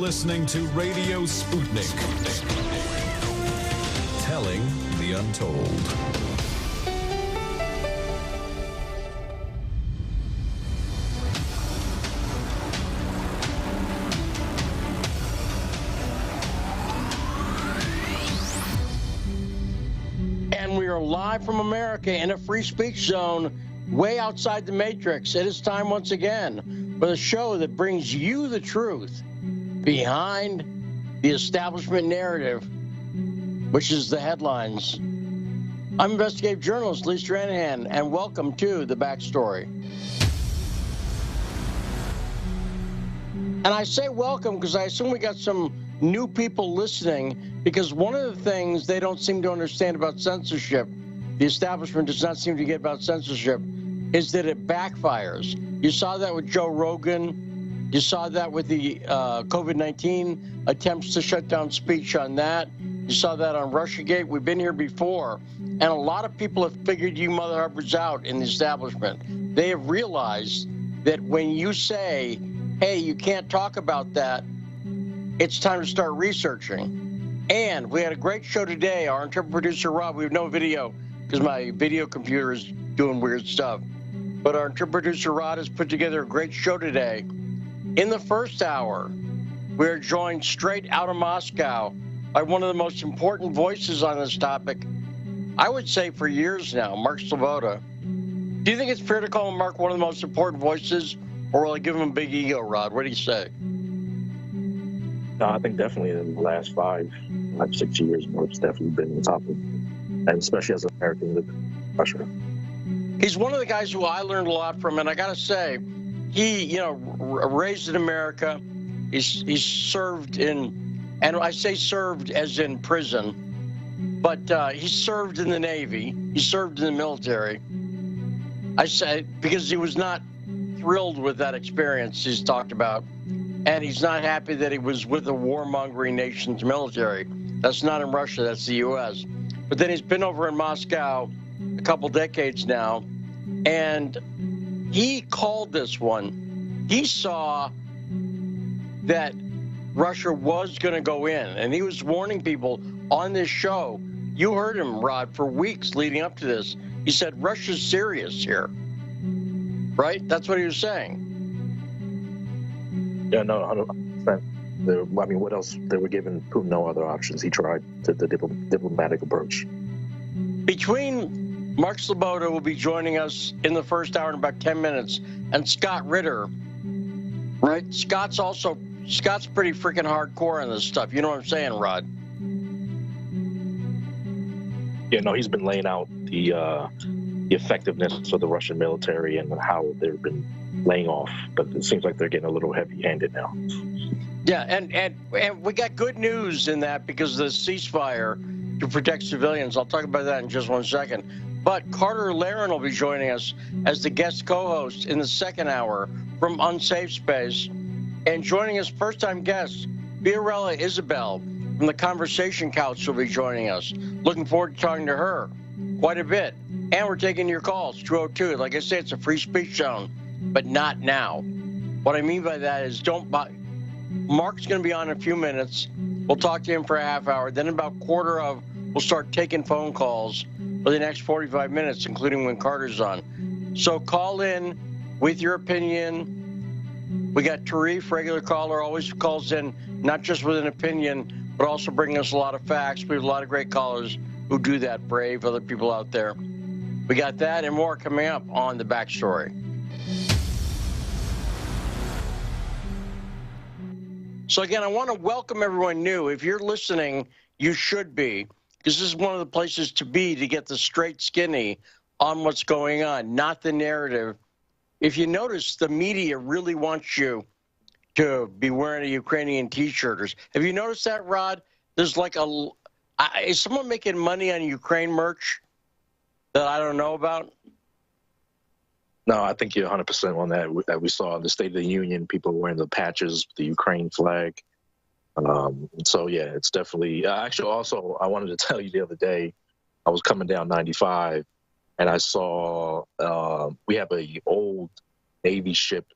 listening to Radio Sputnik. Telling the untold. And we are live from America in a free speech zone way outside the Matrix. It is time once again for the show that brings you the truth behind the establishment narrative, which is the headlines. I'm investigative journalist Lee Stranahan, and welcome to The Backstory. And I say welcome because I assume we got some new people listening, because one of the things they don't seem to understand about censorship, the establishment does not seem to get about censorship, is that it backfires. You saw that with Joe Rogan. You saw that with the COVID-19 attempts to shut down speech on that. You saw that on Russiagate. We've been here before. And a lot of people have figured you mother hubbers out in the establishment. They have realized that when you say, hey, you can't talk about that, it's time to start researching. And we had a great show today. Our interpretive producer, Rob, we have no video because my video computer is doing weird stuff. But our interpretive producer, Rod, has put together a great show today. In the first hour, we're joined straight out of Moscow by one of the most important voices on this topic, I would say for years now, Mark Sloboda. Do you think it's fair to call him, Mark, one of the most important voices, or will I give him a big ego, Rod? What do you say? No, I think definitely in the last 6 years, Mark's definitely been on top of it, and especially as an American living in Russia. He's one of the guys who I learned a lot from, and I got to say, he, raised in America. He's served in, and I say served as in prison, but he served in the Navy. He served in the military. I say because he was not thrilled with that experience he's talked about, and he's not happy that he was with the warmongering nation's military. That's not in Russia, that's the U.S. But then he's been over in Moscow a couple decades now, and he called this one. He saw that Russia was going to go in, and he was warning people on this show. You heard him, Rod, for weeks leading up to this. He said, Russia's serious here. Right? That's what he was saying. Yeah, no, 100%. I mean, what else? They were giving Putin no other options. He tried the diplomatic approach. Between Mark Sloboda will be joining us in the first hour in about 10 minutes, and Scott Ritter, right? Scott's pretty freaking hardcore on this stuff. You know what I'm saying, Rod? Yeah, no, he's been laying out the effectiveness of the Russian military and how they've been laying off, but it seems like they're getting a little heavy-handed now. Yeah, and we got good news in that because of the ceasefire to protect civilians. I'll talk about that in just 1 second. But Carter Laren will be joining us as the guest co-host in the second hour from Unsafe Space. And joining us, first-time guest, Fiorella Isabel from the Conversation Couch will be joining us. Looking forward to talking to her quite a bit. And we're taking your calls, 202. Like I say, it's a free speech zone, but not now. What I mean by that is Mark's going to be on in a few minutes. We'll talk to him for a half hour. Then about quarter of, we'll start taking phone calls for the next 45 minutes, including when Carter's on. So call in with your opinion. We got Tarif, regular caller, always calls in, not just with an opinion, but also bringing us a lot of facts. We have a lot of great callers who do that, brave other people out there. We got that and more coming up on The Backstory. So again, I want to welcome everyone new. If you're listening, you should be, because this is one of the places to be to get the straight skinny on what's going on, not the narrative. If you notice, the media really wants you to be wearing a Ukrainian T-shirt. Have you noticed that, Rod? There's like is someone making money on Ukraine merch that I don't know about? No, I think you're 100% on that. We saw in the State of the Union, people wearing the patches, the Ukraine flag. So, yeah, it's definitely... actually, also, I wanted to tell you the other day, I was coming down 95, and I saw we have a old Navy ship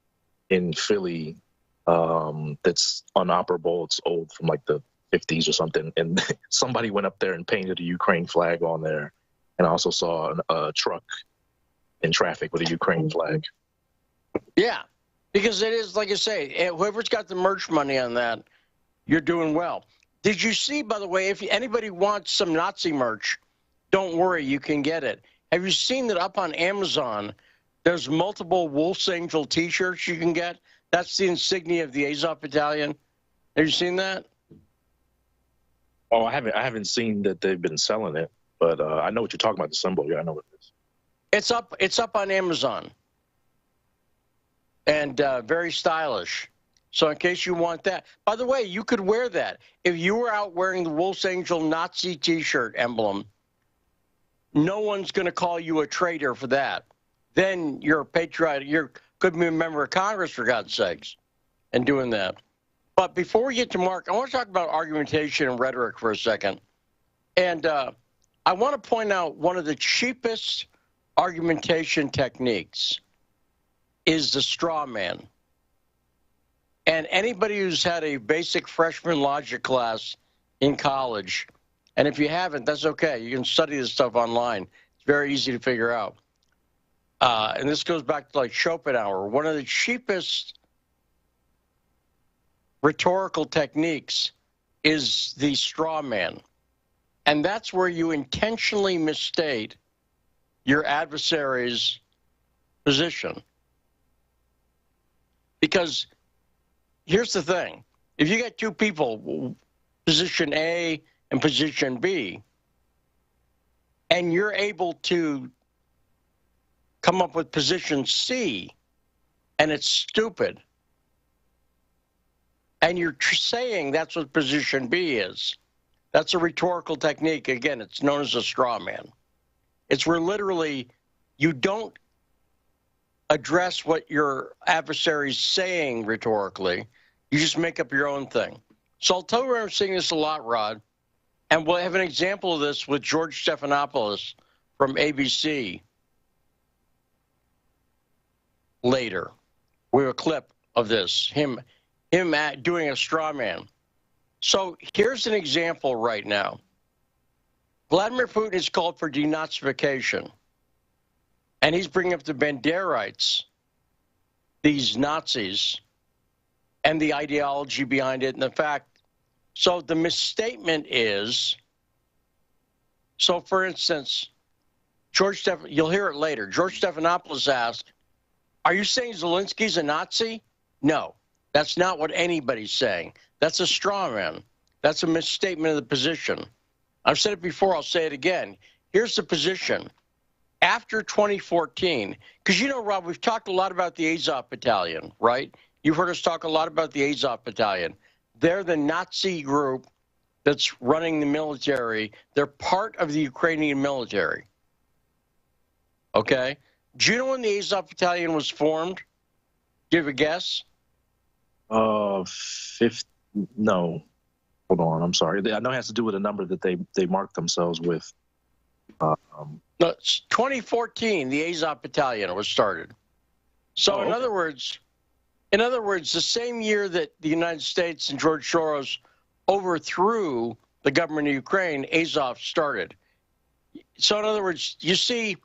in Philly that's unoperable. It's old from like the 50s or something. And somebody went up there and painted a Ukraine flag on there. And I also saw a truck in traffic with a Ukraine flag. Yeah, because it is, like I say, whoever's got the merch money on that, you're doing well. Did you see, by the way, if anybody wants some Nazi merch, don't worry, you can get it. Have you seen that up on Amazon? There's multiple Wolf's Angel T-shirts you can get. That's the insignia of the Azov Battalion. Have you seen that? Oh, I haven't seen that they've been selling it, but I know what you're talking about. The symbol, yeah, I know what it is. It's up on Amazon, and very stylish. So in case you want that, by the way, you could wear that if you were out wearing the Wolf's Angel Nazi T-shirt emblem. No one's going to call you a traitor for that. Then you're a patriot. You could be a member of Congress, for God's sakes, and doing that. But before we get to Mark, I want to talk about argumentation and rhetoric for a second. And I want to point out one of the cheapest argumentation techniques is the straw man. And anybody who's had a basic freshman logic class in college, and if you haven't, that's okay. You can study this stuff online. It's very easy to figure out. And this goes back to like Schopenhauer. One of the cheapest rhetorical techniques is the straw man. And that's where you intentionally misstate your adversary's position. Because here's the thing. If you get two people, position A and position B, and you're able to come up with position C, and it's stupid, and you're saying that's what position B is, that's a rhetorical technique. Again, it's known as a straw man. It's where literally you don't address what your adversary's saying rhetorically. You just make up your own thing. So I'll tell you where I'm seeing this a lot, Rod, and we'll have an example of this with George Stephanopoulos from ABC later. We have a clip of this, him doing a straw man. So here's an example right now. Vladimir Putin has called for denazification, and he's bringing up the Banderites, these Nazis, and the ideology behind it and the fact. So the misstatement is, so for instance, you'll hear it later. George Stephanopoulos asked, are you saying Zelensky's a Nazi? No, that's not what anybody's saying. That's a straw man. That's a misstatement of the position. I've said it before, I'll say it again. Here's the position. After 2014, because you know, Rob, we've talked a lot about the Azov Battalion, right? You've heard us talk a lot about the Azov Battalion. They're the Nazi group that's running the military. They're part of the Ukrainian military. Okay? Do you know when the Azov Battalion was formed? Do you have a guess? No. Hold on, I'm sorry. I know it has to do with a number that they marked themselves with. No, it's 2014, the Azov Battalion was started. So in other words, the same year that the United States and George Soros overthrew the government of Ukraine, Azov started. So in other words, you see,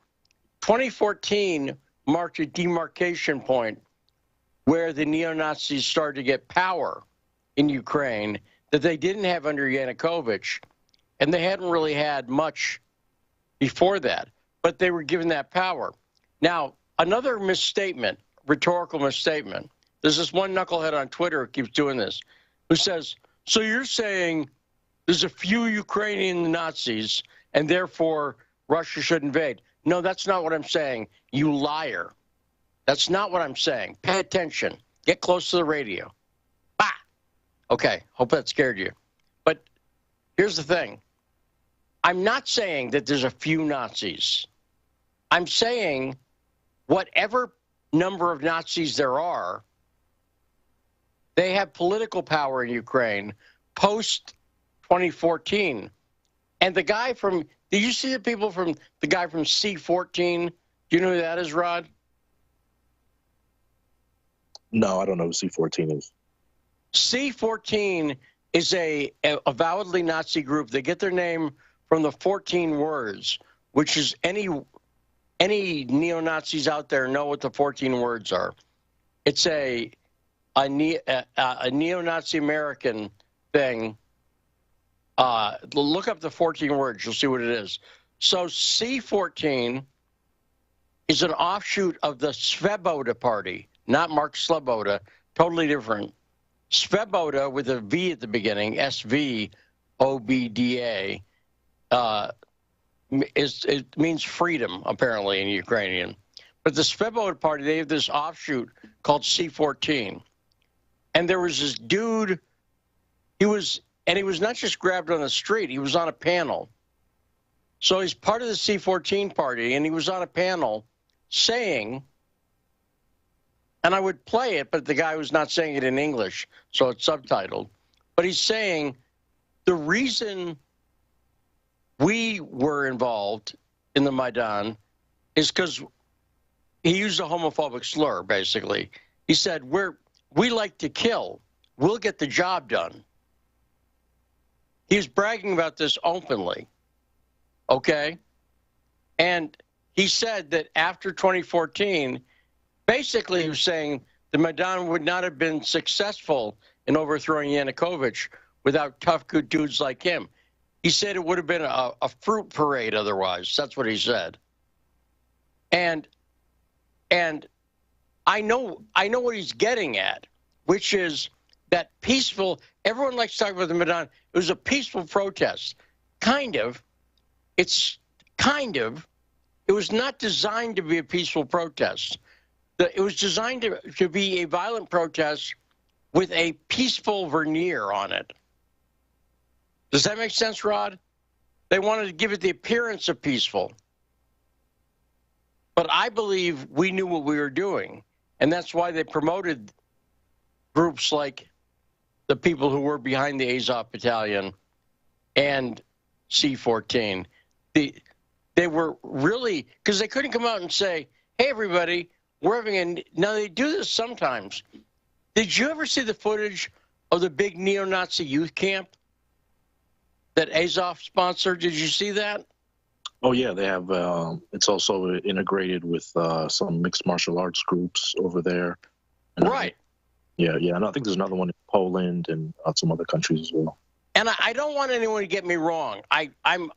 2014 marked a demarcation point where the neo-Nazis started to get power in Ukraine that they didn't have under Yanukovych, and they hadn't really had much before that, but they were given that power. Now, another misstatement, rhetorical misstatement, there's this one knucklehead on Twitter who keeps doing this, who says, so you're saying there's a few Ukrainian Nazis, and therefore Russia should invade. No, that's not what I'm saying, you liar. That's not what I'm saying. Pay attention. Get close to the radio. Bah! Okay, hope that scared you. But here's the thing. I'm not saying that there's a few Nazis. I'm saying whatever number of Nazis there are, they have political power in Ukraine post-2014. And the guy from, did you see the people from, the guy from C-14? Do you know who that is, Rod? No, I don't know who C-14 is. C-14 is a avowedly Nazi group. They get their name from the 14 words, which is any neo-Nazis out there know what the 14 words are. It's a neo-Nazi American thing. Look up the 14 words. You'll see what it is. So C-14 is an offshoot of the Svoboda Party, not Mark Sloboda, totally different. Svoboda with a V at the beginning, S-V-O-B-D-A, it means freedom, apparently, in Ukrainian. But the Svoboda Party, they have this offshoot called C-14. And there was this dude, he was not just grabbed on the street, he was on a panel. So he's part of the C-14 party, and he was on a panel saying, and I would play it, but the guy was not saying it in English, so it's subtitled. But he's saying the reason we were involved in the Maidan is because he used a homophobic slur, basically. He said, we like to kill. We'll get the job done. He was bragging about this openly, okay? And he said that after 2014, basically he was saying the Maidan would not have been successful in overthrowing Yanukovych without tough, good dudes like him. He said it would have been a fruit parade otherwise. That's what he said. And I know what he's getting at, which is that peaceful, everyone likes to talk about the Maidan. It was a peaceful protest. Kind of. It was not designed to be a peaceful protest. It was designed to be a violent protest with a peaceful veneer on it. Does that make sense, Rod? They wanted to give it the appearance of peaceful. But I believe we knew what we were doing, and that's why they promoted groups like the people who were behind the Azov Battalion and C-14. They were really, because they couldn't come out and say, hey, everybody, we're having a... Now, they do this sometimes. Did you ever see the footage of the big neo-Nazi youth camp that Azov sponsored? Did you see that? Oh, yeah, they have, it's also integrated with some mixed martial arts groups over there. And right. Yeah, and I think there's another one in Poland and some other countries as well. And I don't want anyone to get me wrong. I'm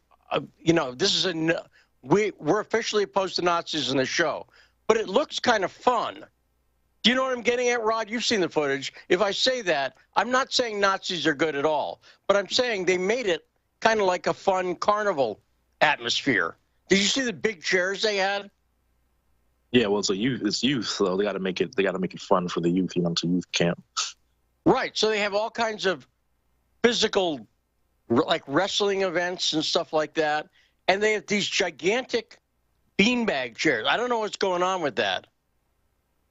this is we're officially opposed to Nazis in the show, but it looks kind of fun. Do you know what I'm getting at, Rod? You've seen the footage. If I say that, I'm not saying Nazis are good at all, but I'm saying they made it kind of like a fun carnival atmosphere. Did you see the big chairs they had? Yeah, well, it's youth, so they got to make it fun for the youth. It's a youth camp. Right. So they have all kinds of physical, like wrestling events and stuff like that, and they have these gigantic beanbag chairs. I don't know what's going on with that.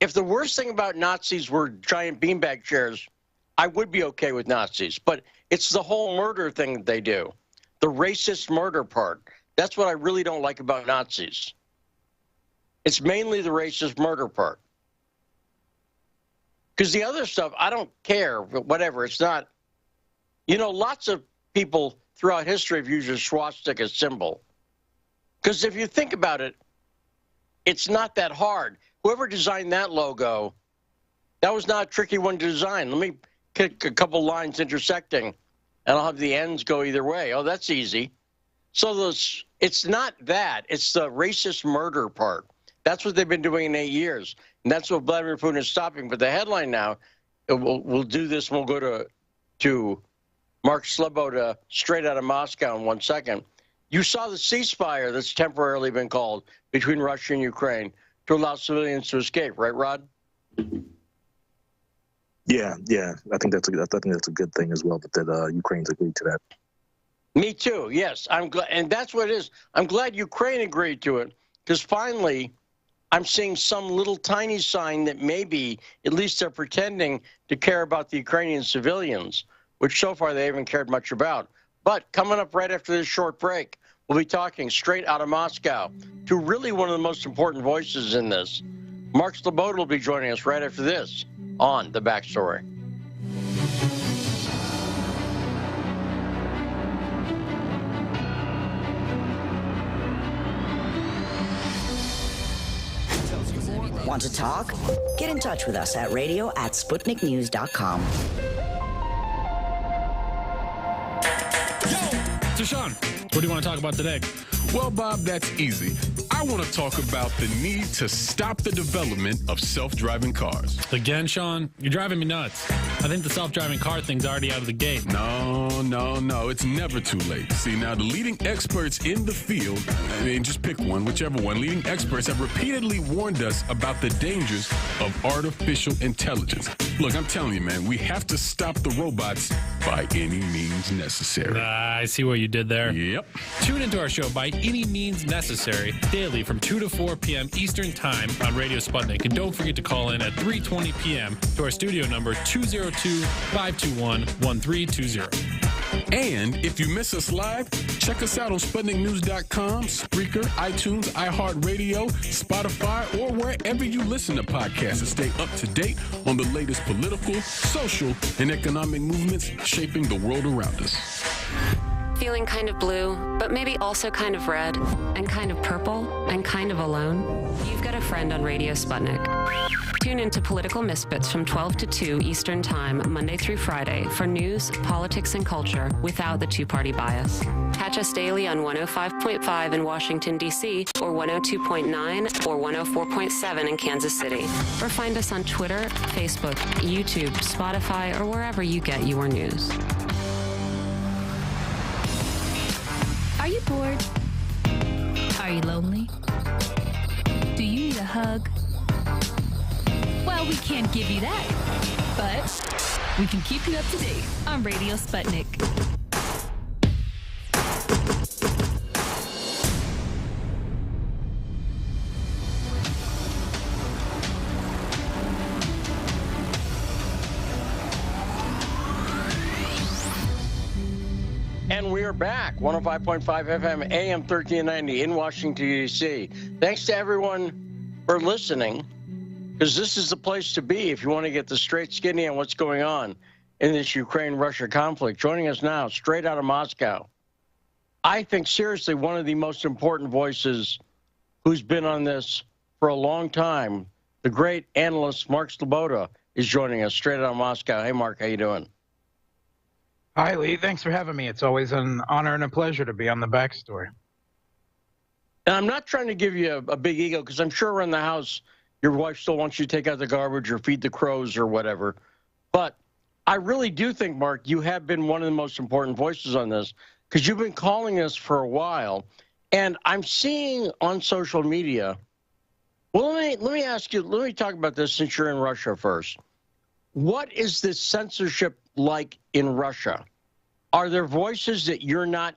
If the worst thing about Nazis were giant beanbag chairs, I would be okay with Nazis. But it's the whole murder thing that they do, the racist murder part. That's what I really don't like about Nazis. It's mainly the racist murder part. Because the other stuff, I don't care, but whatever. It's not, lots of people throughout history have used a swastika symbol. Because if you think about it, it's not that hard. Whoever designed that logo, that was not a tricky one to design. Let me kick a couple lines intersecting, and I'll have the ends go either way. Oh, that's easy. So it's not that. It's the racist murder part. That's what they've been doing in 8 years. And that's what Vladimir Putin is stopping. But the headline now, we'll do this, and we'll go to Mark Sloboda straight out of Moscow in 1 second. You saw the ceasefire that's temporarily been called between Russia and Ukraine to allow civilians to escape, right, Rod? Yeah. I think that's a good thing as well, that Ukraine's agreed to that. Me too. Yes, I'm glad, and that's what it is. I'm glad Ukraine agreed to it, because finally, I'm seeing some little tiny sign that maybe at least they're pretending to care about the Ukrainian civilians, which so far they haven't cared much about. But coming up right after this short break, we'll be talking straight out of Moscow to really one of the most important voices in this. Mark Sloboda will be joining us right after this on The Backstory. Want to talk? Get in touch with us at radio@sputniknews.com. So, Sean, what do you want to talk about today? Well, Bob, that's easy. I want to talk about the need to stop the development of self-driving cars. Again, Sean, you're driving me nuts. I think the self-driving car thing's already out of the gate. No. It's never too late. See, now the leading experts in the field, I mean, just pick one, whichever one, leading experts have repeatedly warned us about the dangers of artificial intelligence. Look, I'm telling you, man, we have to stop the robots by any means necessary. I see what you did there. Yep. Tune into our show By Any Means Necessary daily from 2 to 4 p.m. Eastern Time on Radio Sputnik. And don't forget to call in at 3:20 p.m. to our studio number 202-521-1320. And if you miss us live, check us out on SputnikNews.com, Spreaker, iTunes, iHeartRadio, Spotify, or wherever you listen to podcasts to stay up to date on the latest political, social, and economic movements shaping the world around us. Feeling kind of blue, but maybe also kind of red, and kind of purple, and kind of alone? You've got a friend on Radio Sputnik. Tune into Political Misfits from 12 to 2 Eastern Time, Monday through Friday, for news, politics, and culture without the two-party bias. Catch us daily on 105.5 in Washington, D.C., or 102.9 or 104.7 in Kansas City. Or find us on Twitter, Facebook, YouTube, Spotify, or wherever you get your news. Are you bored? Are you lonely? Do you need a hug? Well, we can't give you that, but we can keep you up to date on Radio Sputnik. And we are back, 105.5 FM, AM 1390 in Washington, D.C. Thanks to everyone for listening, because this is the place to be if you want to get the straight skinny on what's going on in this Ukraine-Russia conflict. Joining us now, straight out of Moscow, I think seriously one of the most important voices who's been on this for a long time, the great analyst Mark Sloboda is joining us straight out of Moscow. Hey, Mark, how you doing? Hi, Lee. Thanks for having me. It's always an honor and a pleasure to be on the Backstory. And I'm not trying to give you a big ego, because I'm sure around the house your wife still wants you to take out the garbage or feed the crows or whatever. But I really do think, Mark, you have been one of the most important voices on this, because you've been calling this for a while. And I'm seeing on social media, well, let me ask you, let me talk about this since you're in Russia first. What is this censorship like in Russia? Are there voices that you're not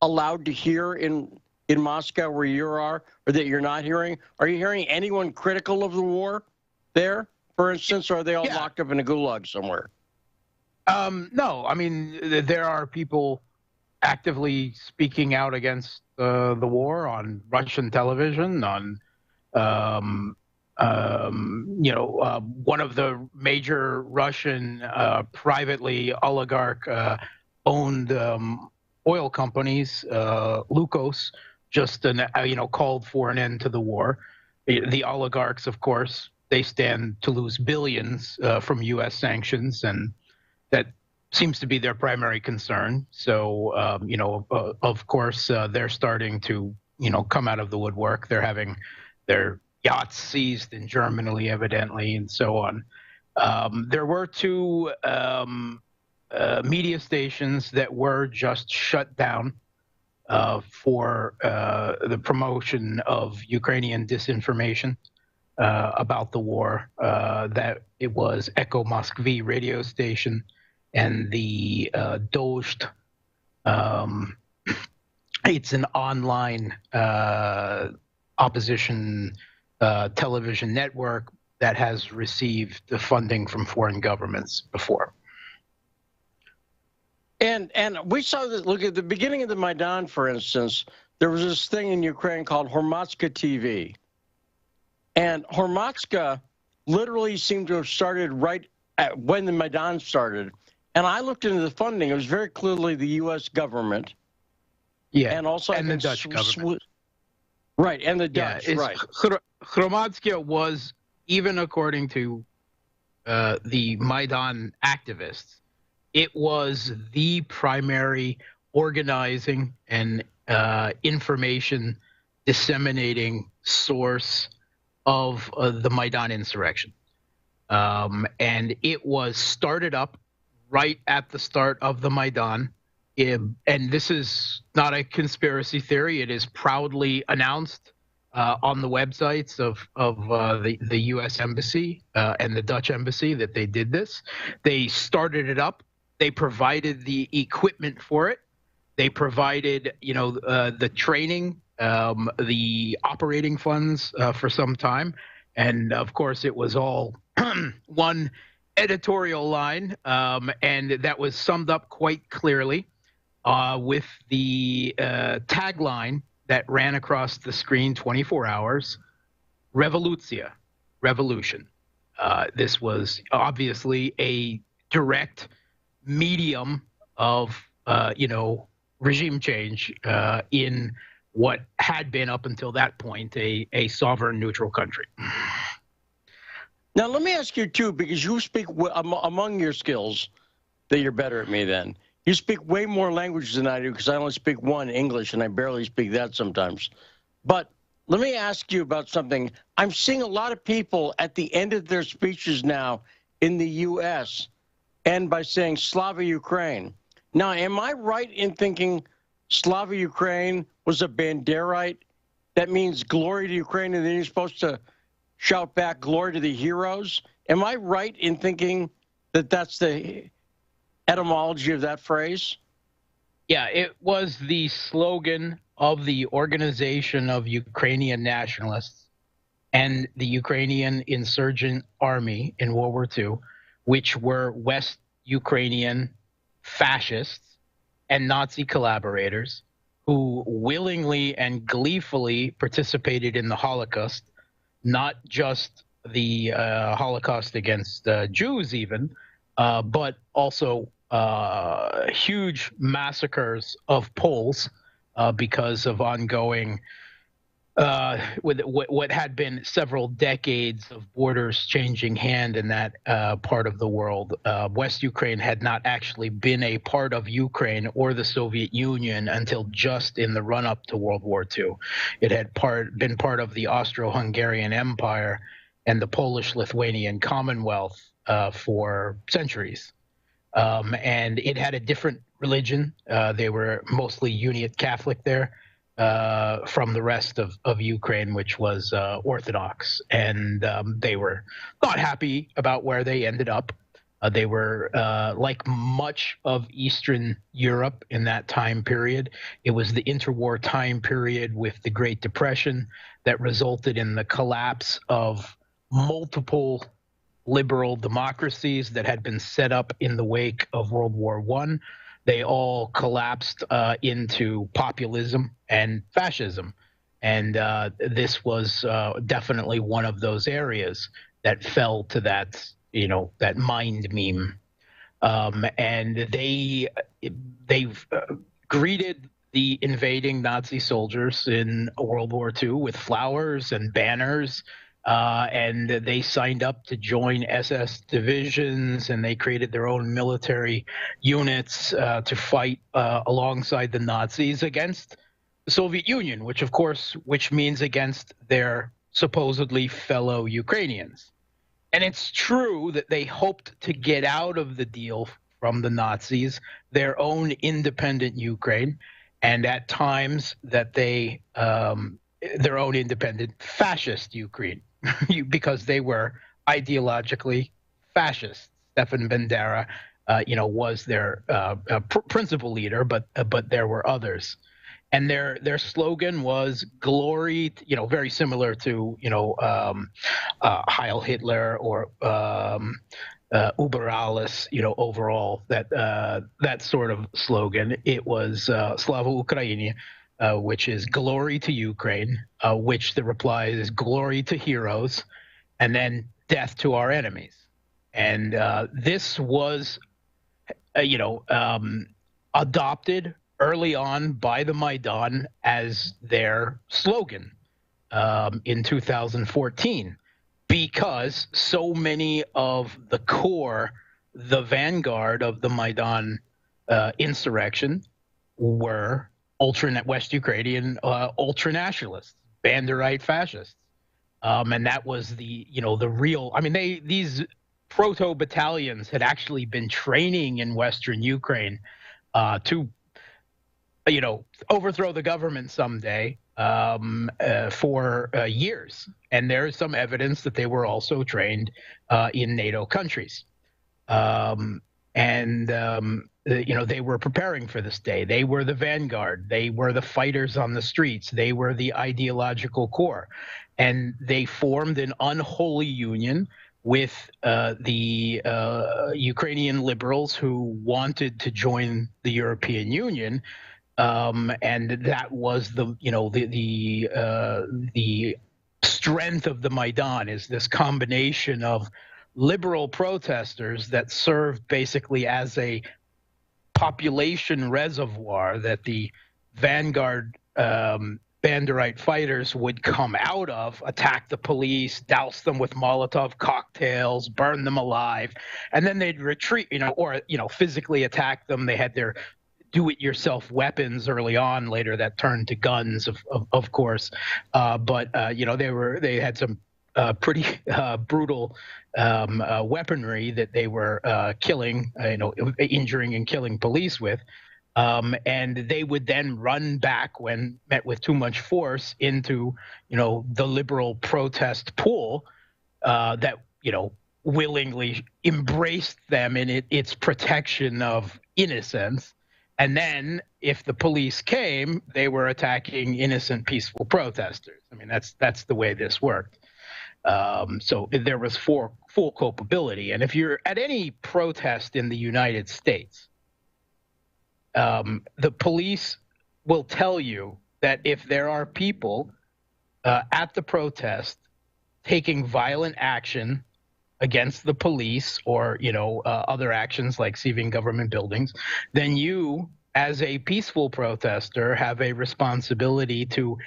allowed to hear in Moscow where you are, or that you're not hearing? Are you hearing anyone critical of the war there, for instance, or are they all locked up in a gulag somewhere? No, I mean, there are people actively speaking out against the war on Russian television, on one of the major Russian privately oligarch-owned oil companies, Lukos, just called for an end to the war. The oligarchs, of course, they stand to lose billions from U.S. sanctions, and that seems to be their primary concern. So, of course, they're starting to, come out of the woodwork. They're having their yachts seized in Germany, evidently, and so on. There were two media stations that were just shut down for the promotion of Ukrainian disinformation about the war. That it was Echo Moskvy radio station and the Dozht. It's an online opposition television network that has received the funding from foreign governments before. And we saw that, look, at the beginning of the Maidan, for instance, there was this thing in Ukraine called Hormatska TV. And Hormatska literally seemed to have started right at when the Maidan started. And I looked into the funding. It was very clearly the U.S. government. Yeah, and also and the Dutch government. Right, and the Dutch, yeah, right. Hormatska was even according to the Maidan activists, it was the primary organizing and information disseminating source of the Maidan insurrection. And it was started up right at the start of the Maidan. And this is not a conspiracy theory. It is proudly announced on the websites of the U.S. Embassy and the Dutch Embassy that they did this. They started it up. They provided the equipment for it. They provided, the training, the operating funds for some time. And of course, it was all one editorial line, and that was summed up quite clearly with the tagline that ran across the screen 24 hours, Revolutia, revolution. This was obviously a direct medium of, regime change in what had been up until that point a sovereign neutral country. Now, let me ask you, too, because you speak, among your skills, that you're better at me than. You speak way more languages than I do, because I only speak one, English, and I barely speak that sometimes. But let me ask you about something. I'm seeing a lot of people at the end of their speeches now in the U.S. end by saying Slava Ukraine. Now, am I right in thinking Slava Ukraine was a Banderite? That means glory to Ukraine, and then you're supposed to shout back glory to the heroes? Am I right in thinking that that's the etymology of that phrase? Yeah, it was the slogan of the Organization of Ukrainian Nationalists and the Ukrainian Insurgent Army in World War II, which were West Ukrainian fascists and Nazi collaborators who willingly and gleefully participated in the Holocaust, not just the Holocaust against Jews even, but also huge massacres of Poles because of ongoing, with what had been several decades of borders changing hand in that part of the world. West Ukraine had not actually been a part of Ukraine or the Soviet Union until just in the run-up to World War II. It had been part of the Austro-Hungarian Empire and the Polish-Lithuanian Commonwealth for centuries. And it had a different religion. They were mostly Uniate Catholic there. From the rest of Ukraine, which was Orthodox. And they were not happy about where they ended up. They were, like much of Eastern Europe in that time period, it was the interwar time period with the Great Depression that resulted in the collapse of multiple liberal democracies that had been set up in the wake of World War I. They all collapsed into populism and fascism. And this was definitely one of those areas that fell to that, that mind meme. And they greeted the invading Nazi soldiers in World War II with flowers and banners. And they signed up to join SS divisions, and they created their own military units to fight alongside the Nazis against the Soviet Union, which means against their supposedly fellow Ukrainians. And it's true that they hoped to get out of the deal from the Nazis their own independent Ukraine, and at times that they their own independent fascist Ukraine. Because they were ideologically fascist. Stefan Bandera, was their principal leader, but there were others, and their slogan was "Glory," very similar to Heil Hitler or Über alles, overall that sort of slogan. It was Slava Ukraini. Which is glory to Ukraine, which the reply is glory to heroes, and then death to our enemies. And this was, adopted early on by the Maidan as their slogan in 2014, because so many of the core, the vanguard of the Maidan insurrection were West Ukrainian ultranationalists, Banderite fascists. And that was the real, I mean, these proto battalions had actually been training in Western Ukraine to, overthrow the government someday for years. And there is some evidence that they were also trained in NATO countries. They were preparing for this day. They were the vanguard. They were the fighters on the streets. They were the ideological core. And they formed an unholy union with the Ukrainian liberals who wanted to join the European Union. And that was the strength of the Maidan, is this combination of liberal protesters that served basically as a population reservoir that the vanguard Banderite fighters would come out of, attack the police, douse them with Molotov cocktails, burn them alive, and then they'd retreat, or physically attack them. They had their do-it-yourself weapons early on. Later, that turned to guns, of course. But they had some pretty brutal weaponry that they were killing, injuring and killing police with. And they would then run back when met with too much force into, the liberal protest pool that, willingly embraced them in its protection of innocence. And then if the police came, they were attacking innocent, peaceful protesters. I mean, that's the way this worked. So there was full culpability. And if you're at any protest in the United States, the police will tell you that if there are people at the protest taking violent action against the police or, other actions like seizing government buildings, then you, as a peaceful protester, have a responsibility to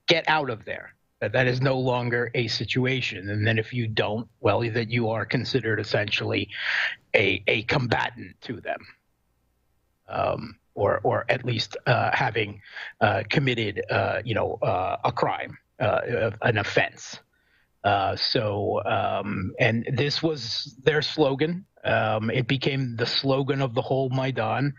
get out of there. That is no longer a situation. And then if you don't, well, that you are considered essentially a combatant to them. Or at least having committed, a crime, an offense. And this was their slogan. It became the slogan of the whole Maidan.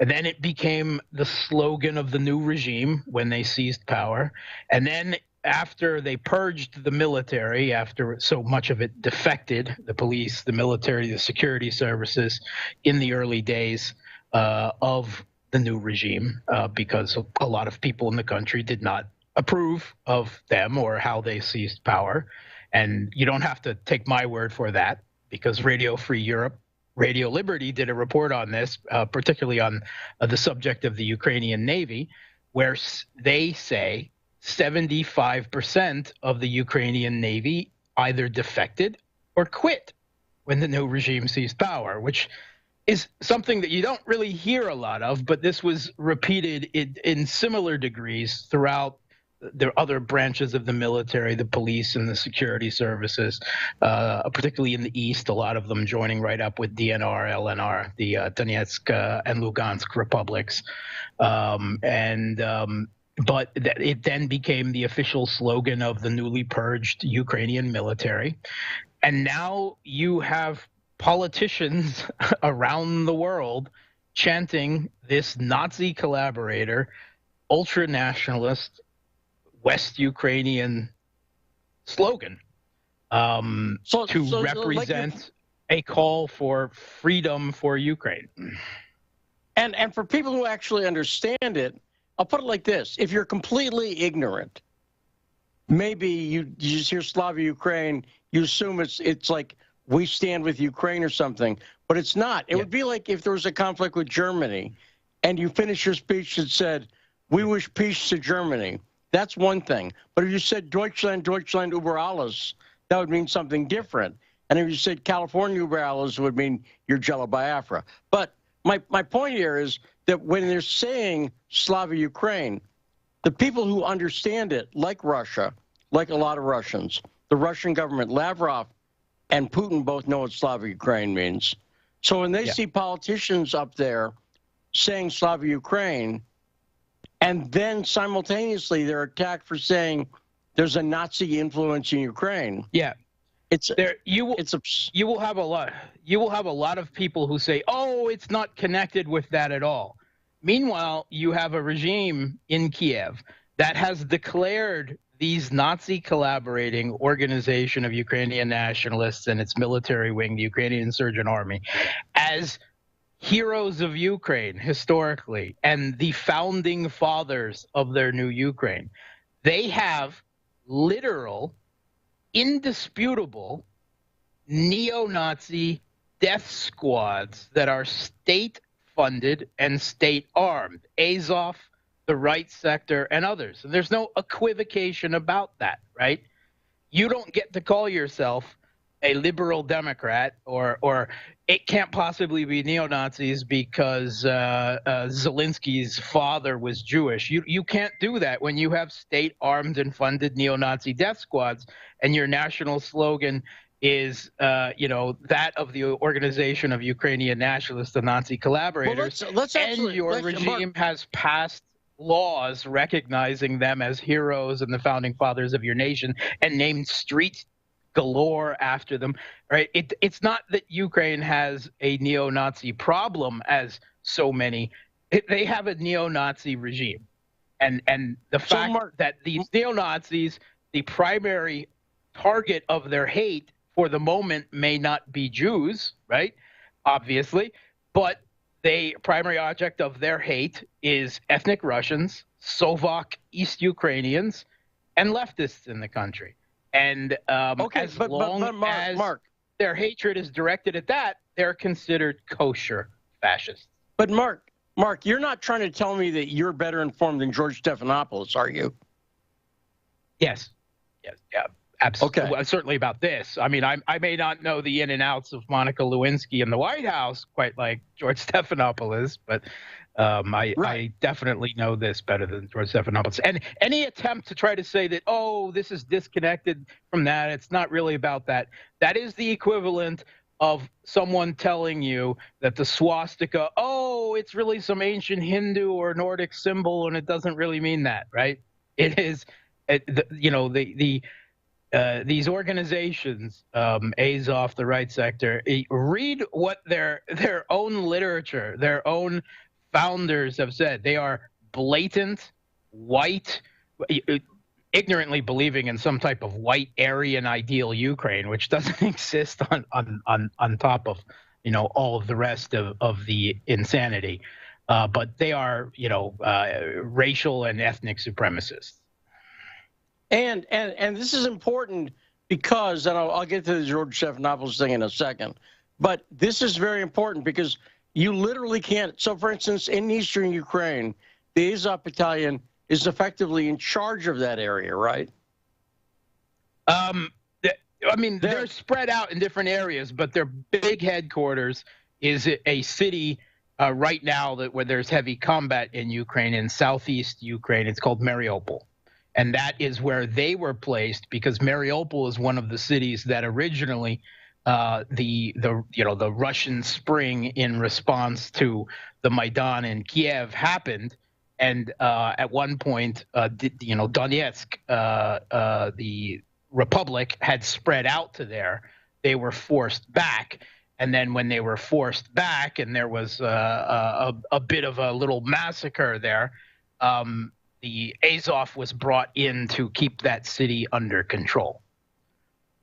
And then it became the slogan of the new regime when they seized power. And then after they purged the military, after so much of it defected, the police, the military, the security services in the early days of the new regime, because a lot of people in the country did not approve of them or how they seized power. And you don't have to take my word for that, because Radio Free Europe, Radio Liberty did a report on this, particularly on the subject of the Ukrainian Navy, where they say 75% of the Ukrainian Navy either defected or quit when the new regime seized power, which is something that you don't really hear a lot of, but this was repeated in similar degrees throughout the other branches of the military, the police and the security services, particularly in the East, a lot of them joining right up with DNR, LNR, the Donetsk and Lugansk republics. But it then became the official slogan of the newly purged Ukrainian military. And now you have politicians around the world chanting this Nazi collaborator, ultra-nationalist, West Ukrainian slogan to represent a call for freedom for Ukraine. And for people who actually understand it, I'll put it like this. If you're completely ignorant, maybe you just hear Slava Ukraine, you assume it's like we stand with Ukraine or something, but it's not. It would be like if there was a conflict with Germany and you finish your speech that said, we wish peace to Germany. That's one thing. But if you said Deutschland, Deutschland über alles, that would mean something different. And if you said California über alles, it would mean you're Jello Biafra. But my point here is that when they're saying Slava Ukraine, the people who understand it, like Russia, like a lot of Russians, the Russian government. Lavrov and Putin both know what Slavic Ukraine means. So when they see politicians up there saying Slavic Ukraine, and then simultaneously they're attacked for saying there's a Nazi influence in Ukraine. Yeah. You will have a lot of people who say, "Oh, it's not connected with that at all." Meanwhile, you have a regime in Kiev that has declared these Nazi collaborating Organization of Ukrainian Nationalists and its military wing, the Ukrainian Insurgent Army, as heroes of Ukraine historically and the founding fathers of their new Ukraine. They have literal, indisputable neo-Nazi death squads that are state-funded and state-armed. Azov, the Right Sector, and others. And there's no equivocation about that, right? You don't get to call yourself a liberal Democrat, or it can't possibly be neo-Nazis because Zelensky's father was Jewish. You can't do that when you have state-armed and funded neo-Nazi death squads, and your national slogan is, that of the Organization of Ukrainian Nationalists, the Nazi collaborators. Well, and your regime has passed laws recognizing them as heroes and the founding fathers of your nation and named streets galore after them, right? It's not that Ukraine has a neo-Nazi problem, as so many. They have a neo-Nazi regime, and the fact that these neo-Nazis, the primary target of their hate for the moment may not be Jews, right? Obviously, but the primary object of their hate is ethnic Russians, Slovak East Ukrainians, and leftists in the country. And as long as their hatred is directed at that, they're considered kosher fascists. But Mark, you're not trying to tell me that you're better informed than George Stephanopoulos, are you? Yes. Yeah. Absolutely. Okay. Well, certainly about this. I mean, I may not know the in and outs of Monica Lewinsky in the White House quite like George Stephanopoulos, but I definitely know this better than George Stephanopoulos. And any attempt to try to say that, oh, this is disconnected from that, it's not really about that. That is the equivalent of someone telling you that the swastika, oh, it's really some ancient Hindu or Nordic symbol, and it doesn't really mean that, right? It is, these organizations, Azov, the Right Sector, read what their own literature, their own founders have said. They are blatant, white, ignorantly believing in some type of white Aryan ideal Ukraine, which doesn't exist on top of, all of the rest of the insanity. But they are, racial and ethnic supremacists. And this is important because, and I'll get to the George Stephanopoulos thing in a second, but this is very important because you literally can't. So, for instance, in eastern Ukraine, the Azov Battalion is effectively in charge of that area, right? They're spread out in different areas, but their big headquarters is a city right now where there's heavy combat in Ukraine, in southeast Ukraine. It's called Mariupol. And that is where they were placed because Mariupol is one of the cities that originally the Russian Spring in response to the Maidan in Kiev happened, and at one point, Donetsk, the republic, had spread out to there. They were forced back, and then when they were forced back, and there was a bit of a little massacre there. The Azov was brought in to keep that city under control.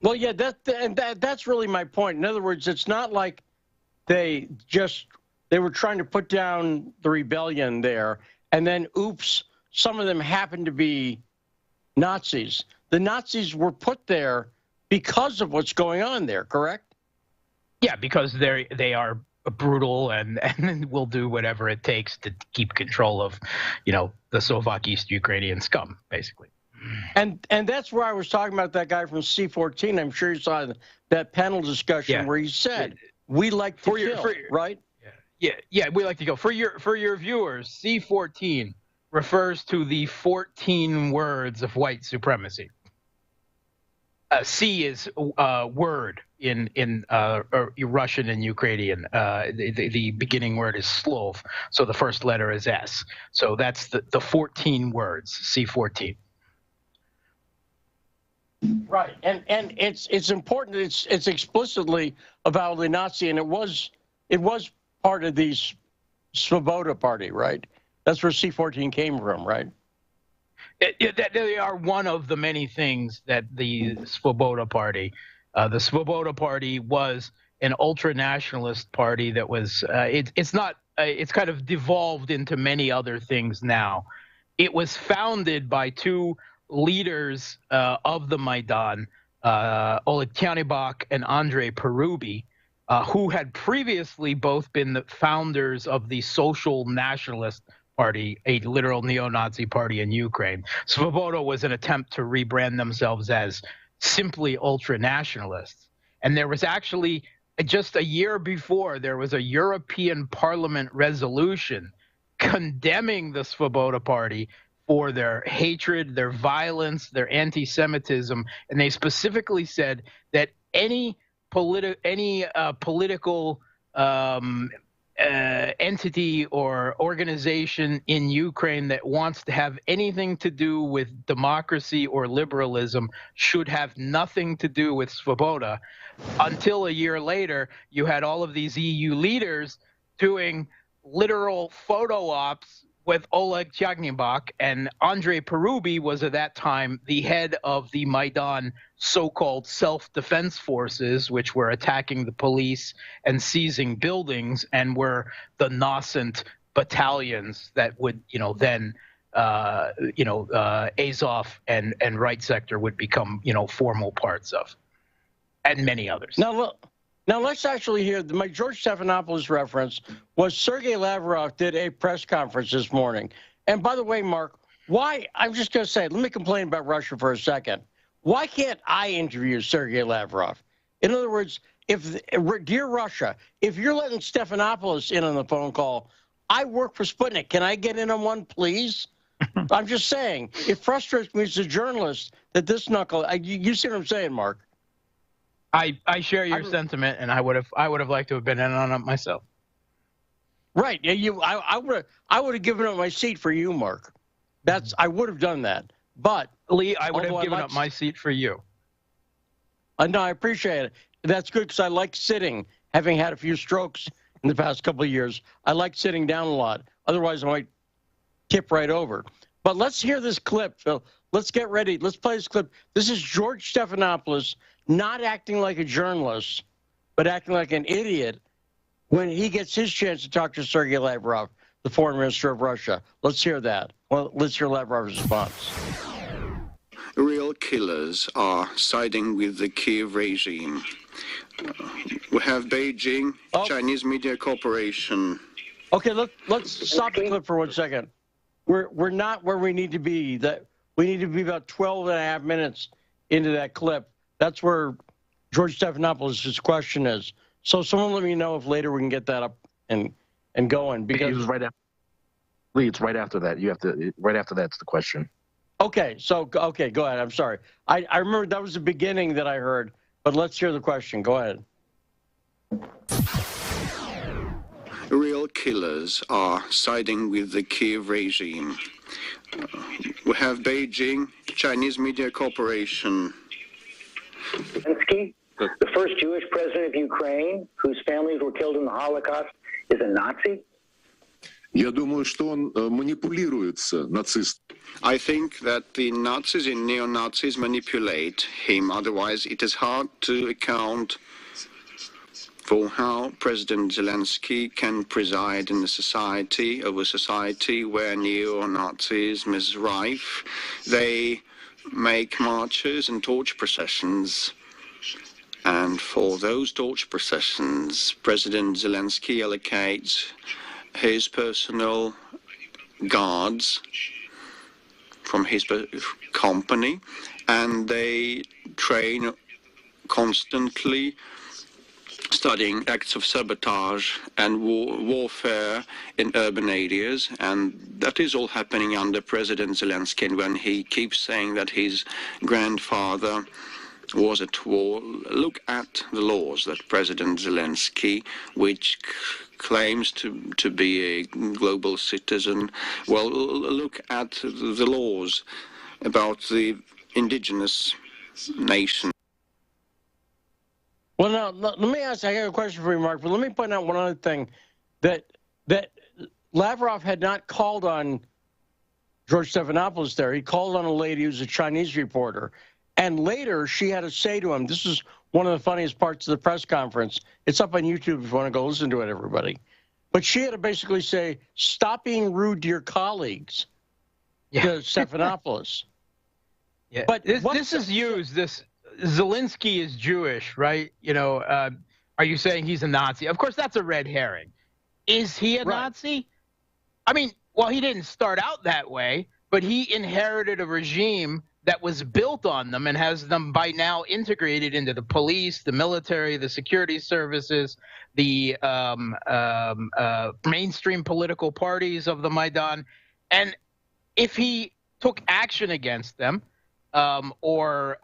Well, yeah, that's really my point. In other words, it's not like they were trying to put down the rebellion there, and then, oops, some of them happened to be Nazis. The Nazis were put there because of what's going on there, correct? Yeah, because they are brutal and will do whatever it takes to keep control of, the Slovak East Ukrainian scum, basically. And that's where I was talking about that guy from C-14. I'm sure you saw that panel discussion where he said, we like to kill, right? Yeah, we like to go. For your viewers, C-14 refers to the 14 words of white supremacy. C is word in Russian and Ukrainian. The beginning word is slov, so the first letter is S. So that's the 14 words, C14. Right, and it's important. It's explicitly avowedly Nazi, and it was part of the Svoboda Party, right? That's where C14 came from, right? They are one of the many things that the Svoboda Party. The Svoboda Party was an ultra-nationalist party that was. It's not. It's kind of devolved into many other things now. It was founded by two leaders of the Maidan, Oleg Tyanibak and Andrei Parubi, who had previously both been the founders of the Social Nationalist Party, a literal neo-Nazi party in Ukraine. Svoboda was an attempt to rebrand themselves as simply ultra-nationalists. And there was actually, just a year before, there was a European Parliament resolution condemning the Svoboda Party for their hatred, their violence, their anti-Semitism, and they specifically said that any political entity or organization in Ukraine that wants to have anything to do with democracy or liberalism should have nothing to do with Svoboda. Until a year later, you had all of these EU leaders doing literal photo ops with Oleg Tyanibak, and Andrei Parubi was at that time the head of the Maidan so-called self-defense forces, which were attacking the police and seizing buildings, and were the nascent battalions that would, then, Azov and Right Sector would become, formal parts of, and many others. Now, let's actually hear my George Stephanopoulos reference was Sergei Lavrov did a press conference this morning. And by the way, Mark, I'm just going to say, let me complain about Russia for a second. Why can't I interview Sergei Lavrov? In other words, dear Russia, if you're letting Stephanopoulos in on the phone call, I work for Sputnik. Can I get in on one, please? I'm just saying, it frustrates me as a journalist that this knuckle, you see what I'm saying, Mark? I share your sentiment, and I would have liked to have been in on it myself. Right. Yeah. I would have given up my seat for you, Mark. I would have done that. But Lee, I would have given up my seat for you. No, I appreciate it. That's good because I like sitting. Having had a few strokes in the past couple of years, I like sitting down a lot. Otherwise, I might tip right over. But let's hear this clip, Phil. Let's get ready. Let's play this clip. This is George Stephanopoulos not acting like a journalist, but acting like an idiot when he gets his chance to talk to Sergei Lavrov, the foreign minister of Russia. Let's hear that. Well, let's hear Lavrov's response. Real killers are siding with the Kiev regime. We have Beijing, Chinese Media Corporation. Okay, let's stop the clip for 1 second. We're not where we need to be. We need to be about 12 and a half minutes into that clip. That's where George Stephanopoulos' question is. So someone let me know if later we can get that up and going. Because it was right after. Lee, it's right after that. You have to. Right after that's the question. Okay. Okay. Go ahead. I'm sorry. I remember that was the beginning that I heard. But let's hear the question. Go ahead. Real killers are siding with the Kiev regime. We have Beijing, Chinese Media Corporation. Zelensky, the first Jewish president of Ukraine, whose families were killed in the Holocaust, is a Nazi? Я думаю, что он манипулируется нацистом. I think that the Nazis and neo-Nazis manipulate him. Otherwise, it is hard to account for how President Zelensky can preside in a society where neo-Nazism is rife. They make marches and torch processions. And for those torch processions, President Zelensky allocates his personal guards from his company, and they train constantly, studying acts of sabotage and warfare in urban areas, and that is all happening under President Zelensky. And when he keeps saying that his grandfather was at war. Look at the laws that President Zelensky, which claims to be a global citizen, well, look at the laws about the indigenous nation. Well, now, let me ask, I got a question for you, Mark, but let me point out one other thing, that Lavrov had not called on George Stephanopoulos there. He called on a lady who's a Chinese reporter. And later, she had to say to him, this is one of the funniest parts of the press conference. It's up on YouTube if you want to go listen to it, everybody. But she had to basically say, stop being rude to your colleagues, to Stephanopoulos. Yeah, but this is used, this Zelensky is Jewish, right? You know, are you saying he's a Nazi? Of course, that's a red herring. Is he a Nazi? I mean, well, he didn't start out that way, but he inherited a regime that was built on them and has them by now integrated into the police, the military, the security services, the mainstream political parties of the Maidan. And if he took action against them, or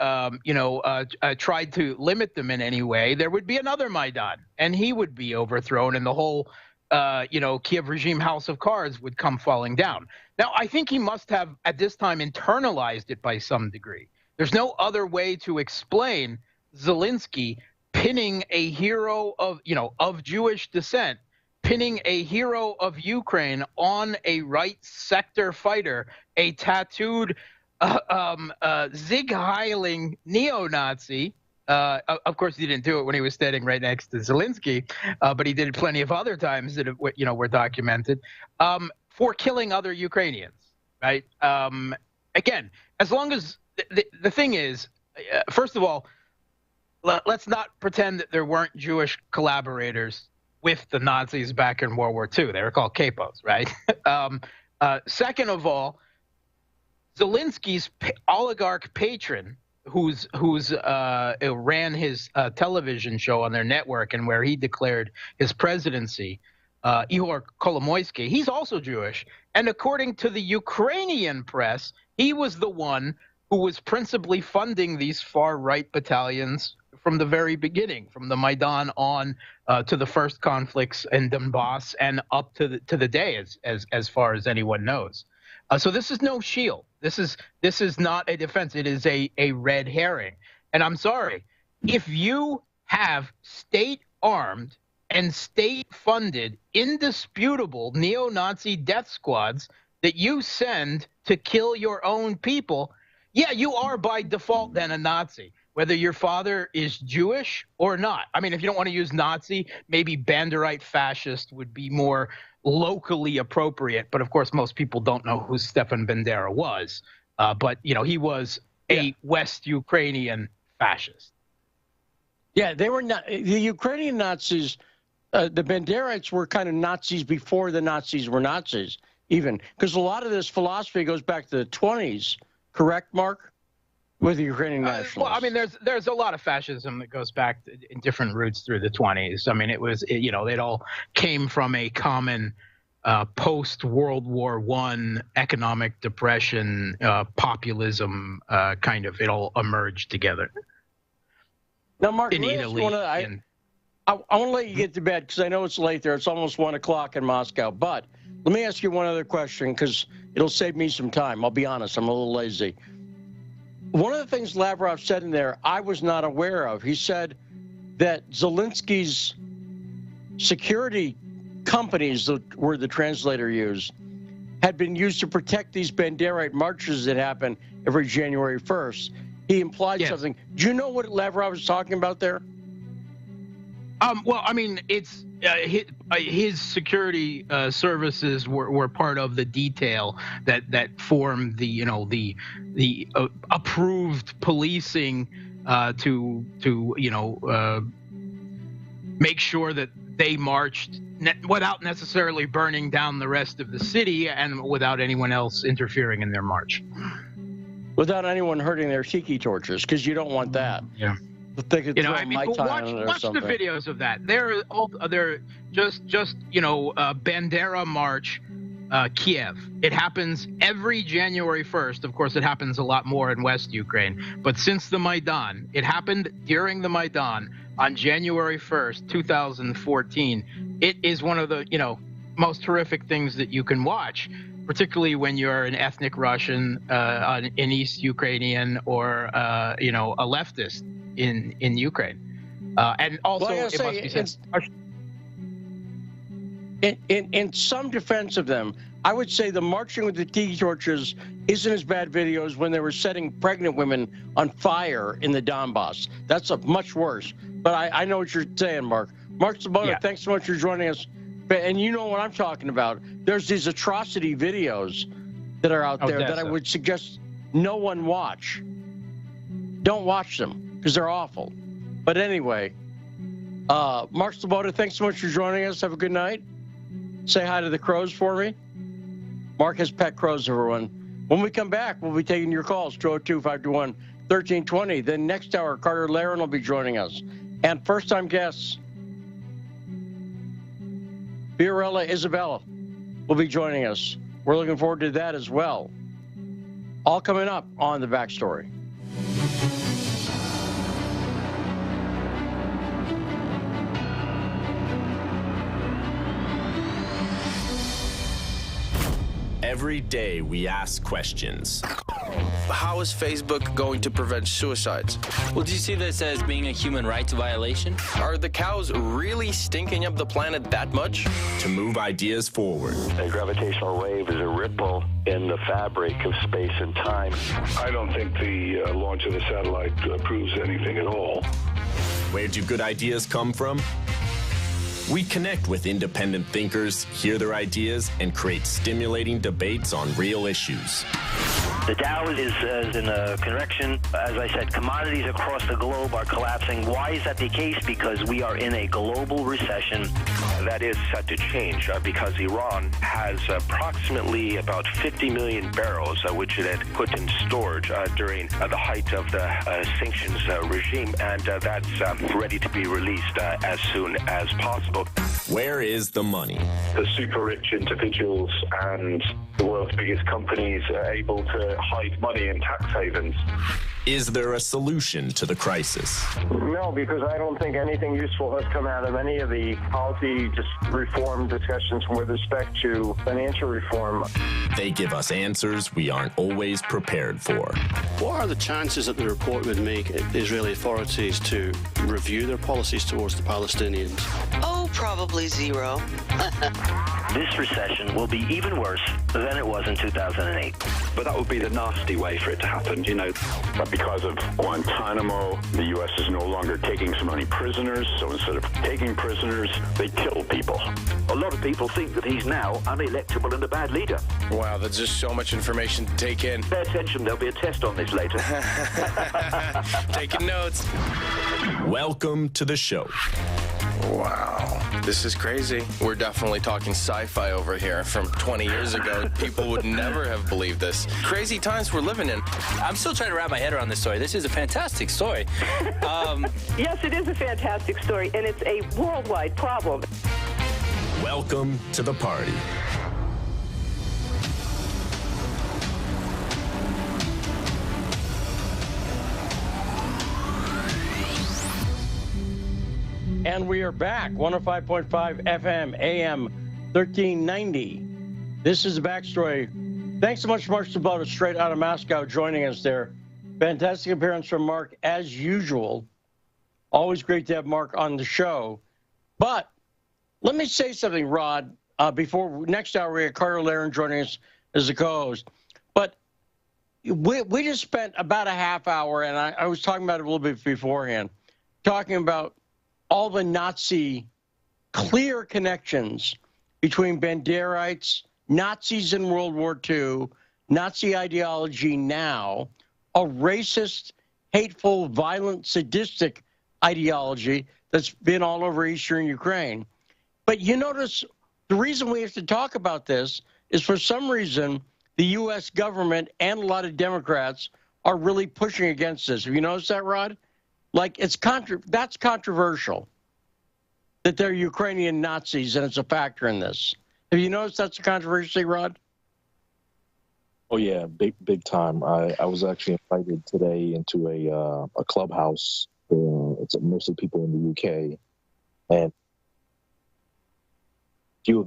tried to limit them in any way, there would be another Maidan, and he would be overthrown, and the whole, Kiev regime house of cards would come falling down. Now, I think he must have, at this time, internalized it by some degree. There's no other way to explain Zelensky pinning a hero of Jewish descent, pinning a hero of Ukraine on a right sector fighter, a tattooed Zig Heiling neo-Nazi. Of course, he didn't do it when he was standing right next to Zelensky, but he did it plenty of other times that were documented, for killing other Ukrainians. Right? Again, as long as the thing is, first of all, let's not pretend that there weren't Jewish collaborators with the Nazis back in World War II. They were called capos, right? Second of all, Zelensky's oligarch patron, who's ran his television show on their network and where he declared his presidency, Ihor Kolomoisky, he's also Jewish. And according to the Ukrainian press, he was the one who was principally funding these far-right battalions from the very beginning, from the Maidan on to the first conflicts in Donbass and up to the day, as far as anyone knows. So this is no shield. This is not a defense. It is a red herring. And I'm sorry, if you have state-armed and state-funded, indisputable neo-Nazi death squads that you send to kill your own people, yeah, you are by default then a Nazi, whether your father is Jewish or not. I mean, if you don't want to use Nazi, maybe Banderite fascist would be more locally appropriate. But of course, most people don't know who Stefan Bandera was. But, he was a West Ukrainian fascist. Yeah, they were not. The Ukrainian Nazis, the Banderites were kind of Nazis before the Nazis were Nazis, even. Because a lot of this philosophy goes back to the 20s. Correct, Mark? With the Ukrainian nationalists. Well, I mean, there's a lot of fascism that goes back in different roots through the 20s. I mean, it all came from a common post-World War I economic depression, populism, kind of, it all emerged together. Now, Mark, in Italy. I want to let you get to bed because I know it's late there. It's almost 1 o'clock in Moscow. But let me ask you one other question because it'll save me some time. I'll be honest, I'm a little lazy. One of the things Lavrov said in there I was not aware of. He said that Zelensky's security companies, that were the translator used, had been used to protect these Banderite marches that happen every January 1st. He implied something. Do you know what Lavrov was talking about there? Well, I mean, it's his security services were part of the detail that formed the approved policing to make sure that they marched without necessarily burning down the rest of the city and without anyone else interfering in their march. Without anyone hurting their tiki torches, because you don't want that. Yeah. They could throw I mean, Mai Tai on it or watch the something. videos of that. They're just Bandera March Kiev. It happens every January 1st. Of course, it happens a lot more in West Ukraine. But since the Maidan, it happened during the Maidan on January 1st, 2014. It is one of the, most horrific things that you can watch, particularly when you're an ethnic Russian, an East Ukrainian, or, a leftist in Ukraine. And also, well, it must be said, in some defense of them, I would say the marching with the tiki torches isn't as bad video as when they were setting pregnant women on fire in the Donbass. That's much worse. But I know what you're saying, Mark. Mark Sabota, thanks so much for joining us. And you know what I'm talking about. There's these atrocity videos that are out there that I would suggest no one watch. Don't watch them because they're awful. But anyway, Mark Sabota, thanks so much for joining us. Have a good night. Say hi to the crows for me. Mark has pet crows, everyone. When we come back, we'll be taking your calls, 202-521-1320. Then next hour, Carter Laren will be joining us. And first-time guests, Fiorella Isabella will be joining us. We're looking forward to that as well. All coming up on The Backstory. Every day we ask questions. How is Facebook going to prevent suicides? Well, do you see this as being a human rights violation? Are the cows really stinking up the planet that much? To move ideas forward. A gravitational wave is a ripple in the fabric of space and time. I don't think the launch of the satellite proves anything at all. Where do good ideas come from? We connect with independent thinkers, hear their ideas, and create stimulating debates on real issues. The Dow is in a correction. As I said, commodities across the globe are collapsing. Why is that the case? Because we are in a global recession. That is set to change because Iran has approximately about 50 million barrels which it had put in storage during the height of the sanctions regime, and that's ready to be released as soon as possible. Where is the money? The super rich individuals and the world's biggest companies are able to hide money in tax havens. Is there a solution to the crisis? No, because I don't think anything useful has come out of any of the policy reform discussions with respect to financial reform. They give us answers we aren't always prepared for. What are the chances that the report would make Israeli authorities to review their policies towards the Palestinians? Oh, probably zero. This recession will be even worse than it was in 2008. But that would be the nasty way for it to happen, But because of Guantanamo, the U.S. is no longer taking so many prisoners, so instead of taking prisoners, they kill people. A lot of people think that he's now unelectable and a bad leader. Wow, that's just so much information to take in. Pay attention, there'll be a test on this later. Taking notes. Welcome to the show. Wow, this is crazy. We're definitely talking sci-fi over here. From 20 years ago, people would never have believed this. Crazy times we're living in. I'm still trying to wrap my head around this story. This is a fantastic story. Yes, it is a fantastic story, and it's a worldwide problem. Welcome to the party. And we are back, 105.5 FM, AM 1390. This is The Backstory. Thanks so much, Mark Sabota, straight out of Moscow, joining us there. Fantastic appearance from Mark, as usual. Always great to have Mark on the show. But let me say something, Rod, before next hour we have Carter Laren joining us as a co-host. But we just spent about a half hour, and I was talking about it a little bit beforehand, talking about all the Nazi clear connections between Banderites, Nazis in World War II, Nazi ideology now, a racist, hateful, violent, sadistic ideology that's been all over Eastern Ukraine. But you notice the reason we have to talk about this is for some reason the U.S. government and a lot of Democrats are really pushing against this. Have you noticed that, Rod? Like, that's controversial, that they're Ukrainian Nazis, and it's a factor in this. Have you noticed that's a controversy, Rod? Oh yeah, big time. I was actually invited today into a clubhouse. It's mostly people in the UK, and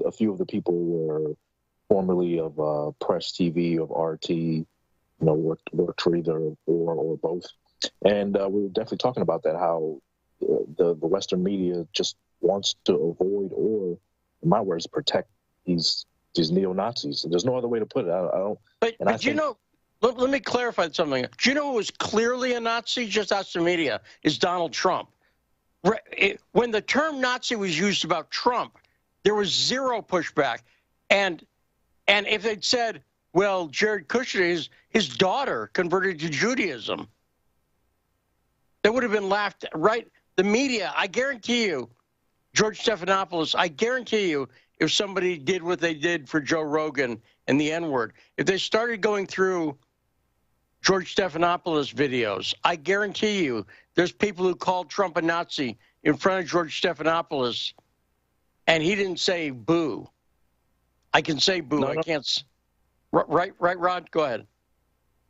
a few of the people were formerly of Press TV, of RT, worked for either or both. And we were definitely talking about that, how the Western media just wants to avoid or, in my words, protect these neo-Nazis. There's no other way to put it. I don't. But you know, let me clarify something. Do you know who was clearly a Nazi, just ask the media, is Donald Trump. When the term Nazi was used about Trump, there was zero pushback. And if they'd said, well, Jared Kushner, his daughter converted to Judaism, they would have been laughed at, right? The media, I guarantee you, George Stephanopoulos, I guarantee you, if somebody did what they did for Joe Rogan and the N-word, if they started going through George Stephanopoulos videos, I guarantee you there's people who called Trump a Nazi in front of George Stephanopoulos, and he didn't say boo. I can say boo. No. I can't. Right, Rod? Go ahead.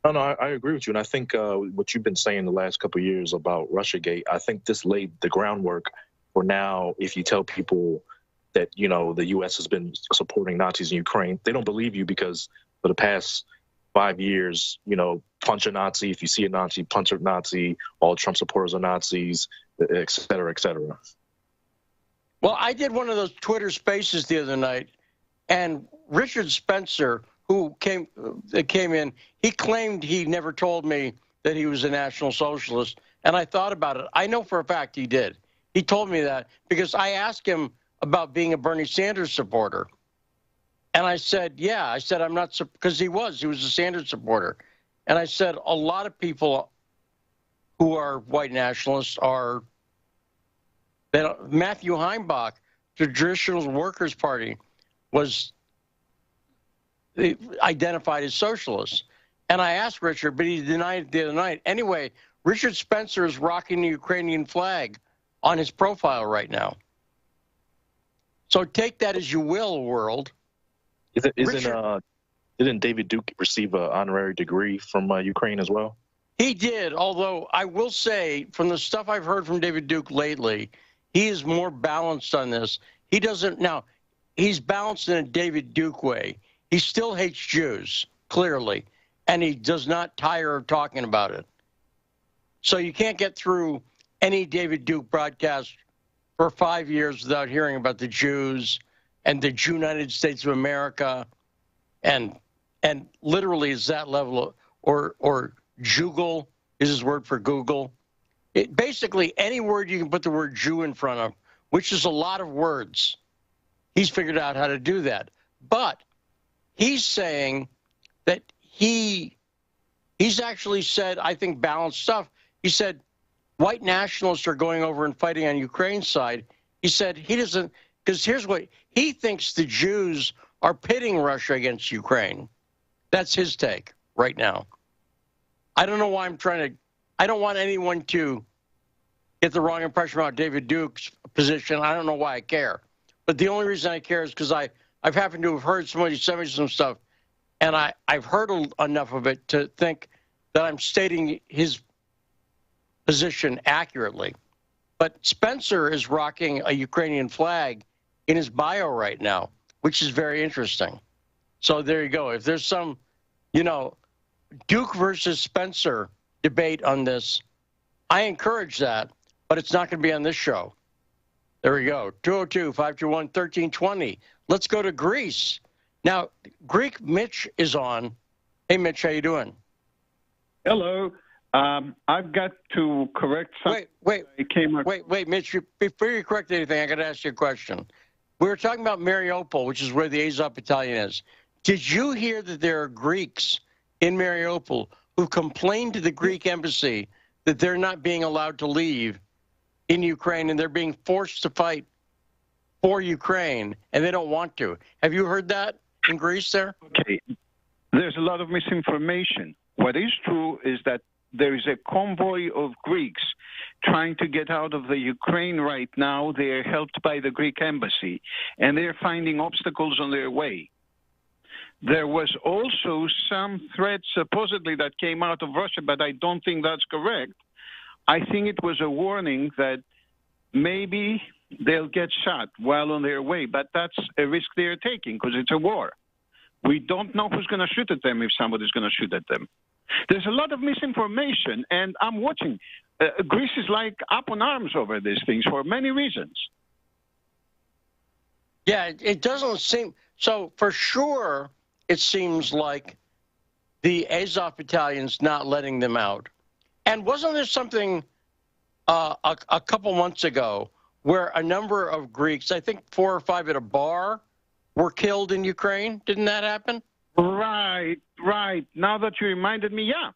No, I agree with you. And I think what you've been saying the last couple of years about Russiagate, I think this laid the groundwork for now. If you tell people that, the U.S. has been supporting Nazis in Ukraine, they don't believe you because for the past 5 years, punch a Nazi. If you see a Nazi, punch a Nazi. All Trump supporters are Nazis, et cetera, et cetera. Well, I did one of those Twitter spaces the other night, and Richard Spencer, who came in, he claimed he never told me that he was a National Socialist, and I thought about it. I know for a fact he did. He told me that because I asked him about being a Bernie Sanders supporter, and I said, yeah. I said, I'm not, because he was a Sanders supporter. And I said, a lot of people who are white nationalists are, Matthew Heimbach, the Traditional Workers' Party, was identified as socialist. And I asked Richard, but he denied it the other night. Anyway, Richard Spencer is rocking the Ukrainian flag on his profile right now. So take that as you will, world. Didn't David Duke receive an honorary degree from Ukraine as well? He did, although I will say, from the stuff I've heard from David Duke lately, he is more balanced on this. He doesn't, now, he's balanced in a David Duke way. He still hates Jews, clearly, and he does not tire of talking about it. So you can't get through any David Duke broadcast for 5 years without hearing about the Jews and the United States of America, and literally is that level, or Jugal is his word for Google. Basically, any word you can put the word Jew in front of, which is a lot of words, he's figured out how to do that. But he's saying that he's actually said, I think, balanced stuff. He said, white nationalists are going over and fighting on Ukraine's side. He said he doesn't, because here's what, he thinks the Jews are pitting Russia against Ukraine. That's his take right now. I don't know why I don't want anyone to get the wrong impression about David Duke's position. I don't know why I care. But the only reason I care is because I've happened to have heard somebody send me some stuff, and I've heard enough of it to think that I'm stating his position accurately. But Spencer is rocking a Ukrainian flag in his bio right now, which is very interesting. So there you go. If there's some, Duke versus Spencer debate on this, I encourage that, but it's not going to be on this show. There we go. 202-521-1320. Let's go to Greece. Now, Greek Mitch is on. Hey, Mitch, how you doing? Hello. I've got to correct something. Wait, Mitch, before you correct anything, I got to ask you a question. We were talking about Mariupol, which is where the Azov Battalion is. Did you hear that there are Greeks in Mariupol who complained to the Greek embassy that they're not being allowed to leave in Ukraine and they're being forced to fight for Ukraine and they don't want to? Have you heard that in Greece there? Okay. There's a lot of misinformation. What is true is that there is a convoy of Greeks trying to get out of the Ukraine right now. They are helped by the Greek embassy, and they're finding obstacles on their way. There was also some threat supposedly that came out of Russia, but I don't think that's correct. I think it was a warning that maybe they'll get shot while on their way, but that's a risk they're taking because it's a war. We don't know who's going to shoot at them if somebody's going to shoot at them. There's a lot of misinformation, and I'm watching. Greece is like up on arms over these things for many reasons. Yeah, it doesn't seem so. For sure, it seems like the Azov battalion's not letting them out. And wasn't there something a couple months ago where a number of Greeks, I think 4 or 5 at a bar, were killed in Ukraine? Didn't that happen? Right. Now that you reminded me, yeah.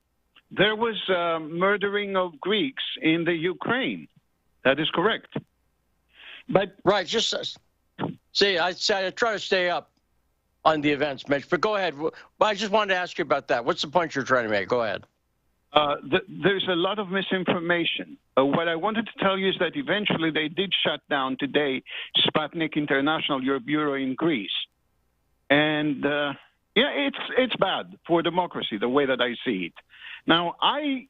There was murdering of Greeks in the Ukraine. That is correct. But right, just see, I try to stay up on the events, Mitch. But go ahead. Well, I just wanted to ask you about that. What's the point you're trying to make? Go ahead. There's a lot of misinformation. What I wanted to tell you is that eventually they did shut down today Sputnik International, your bureau in Greece. And, yeah, it's bad for democracy, the way that I see it. Now, I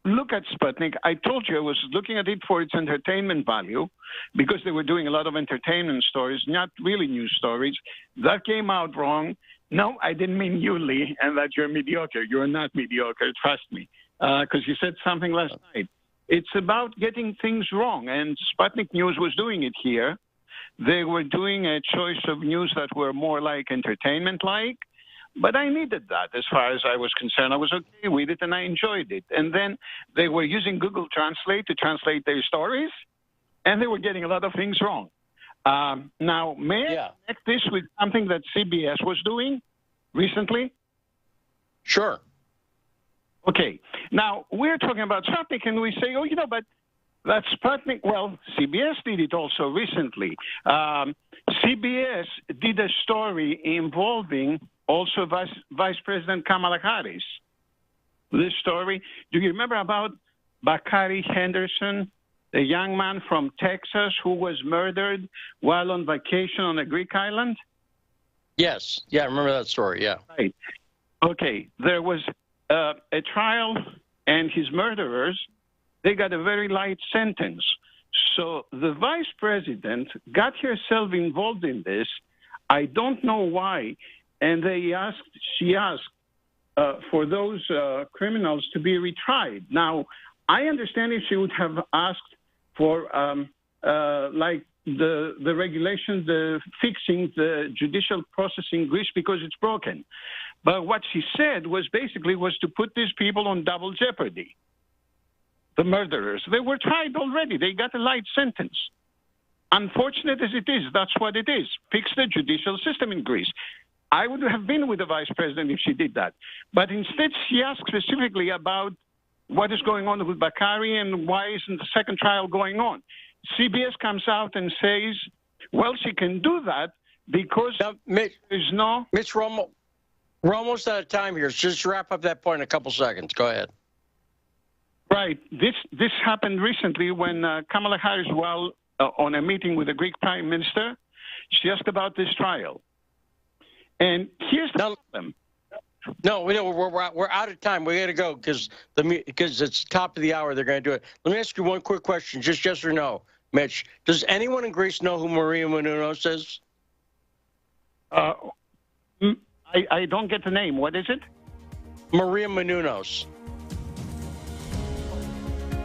look at Sputnik. I told you I was looking at it for its entertainment value because they were doing a lot of entertainment stories, not really news stories. That came out wrong. No, I didn't mean you, Lee, and that you're mediocre. You're not mediocre, trust me, because you said something last night. It's about getting things wrong, and Sputnik News was doing it here. They were doing a choice of news that were more like entertainment-like, but I needed that as far as I was concerned. I was okay with it, and I enjoyed it. And then they were using Google Translate to translate their stories, and they were getting a lot of things wrong. Now, may I connect this with something that CBS was doing recently? Sure. Okay. Now, we're talking about Sputnik, and we say, oh, you know, but that's Sputnik. Well, CBS did it also recently. CBS did a story involving also Vice President Kamala Harris. This story, do you remember about Bakari Henderson, a young man from Texas who was murdered while on vacation on a Greek island? Yes. Yeah, I remember that story, yeah. Right. Okay. There was a trial, and his murderers, they got a very light sentence. So the vice president got herself involved in this. I don't know why. And she asked for those criminals to be retried. Now, I understand if she would have asked for, like the regulations, the fixing the judicial process in Greece because it's broken. But what she said was to put these people on double jeopardy. The murderers, they were tried already. They got a light sentence. Unfortunate as it is, that's what it is. Fix the judicial system in Greece. I would have been with the vice president if she did that. But instead, she asked specifically about what is going on with Bakari and why isn't the second trial going on. CBS comes out and says, well, she can do that because there's no... Mitch, we're almost out of time here. Just wrap up that point in a couple seconds. Go ahead. Right. This happened recently when Kamala Harris, while on a meeting with the Greek Prime Minister, she asked about this trial. And here's the problem. No, we're out of time. We got to go because it's top of the hour. They're going to do it. Let me ask you one quick question, just yes or no, Mitch. Does anyone in Greece know who Maria Menounos is? I don't get the name. What is it? Maria Menounos.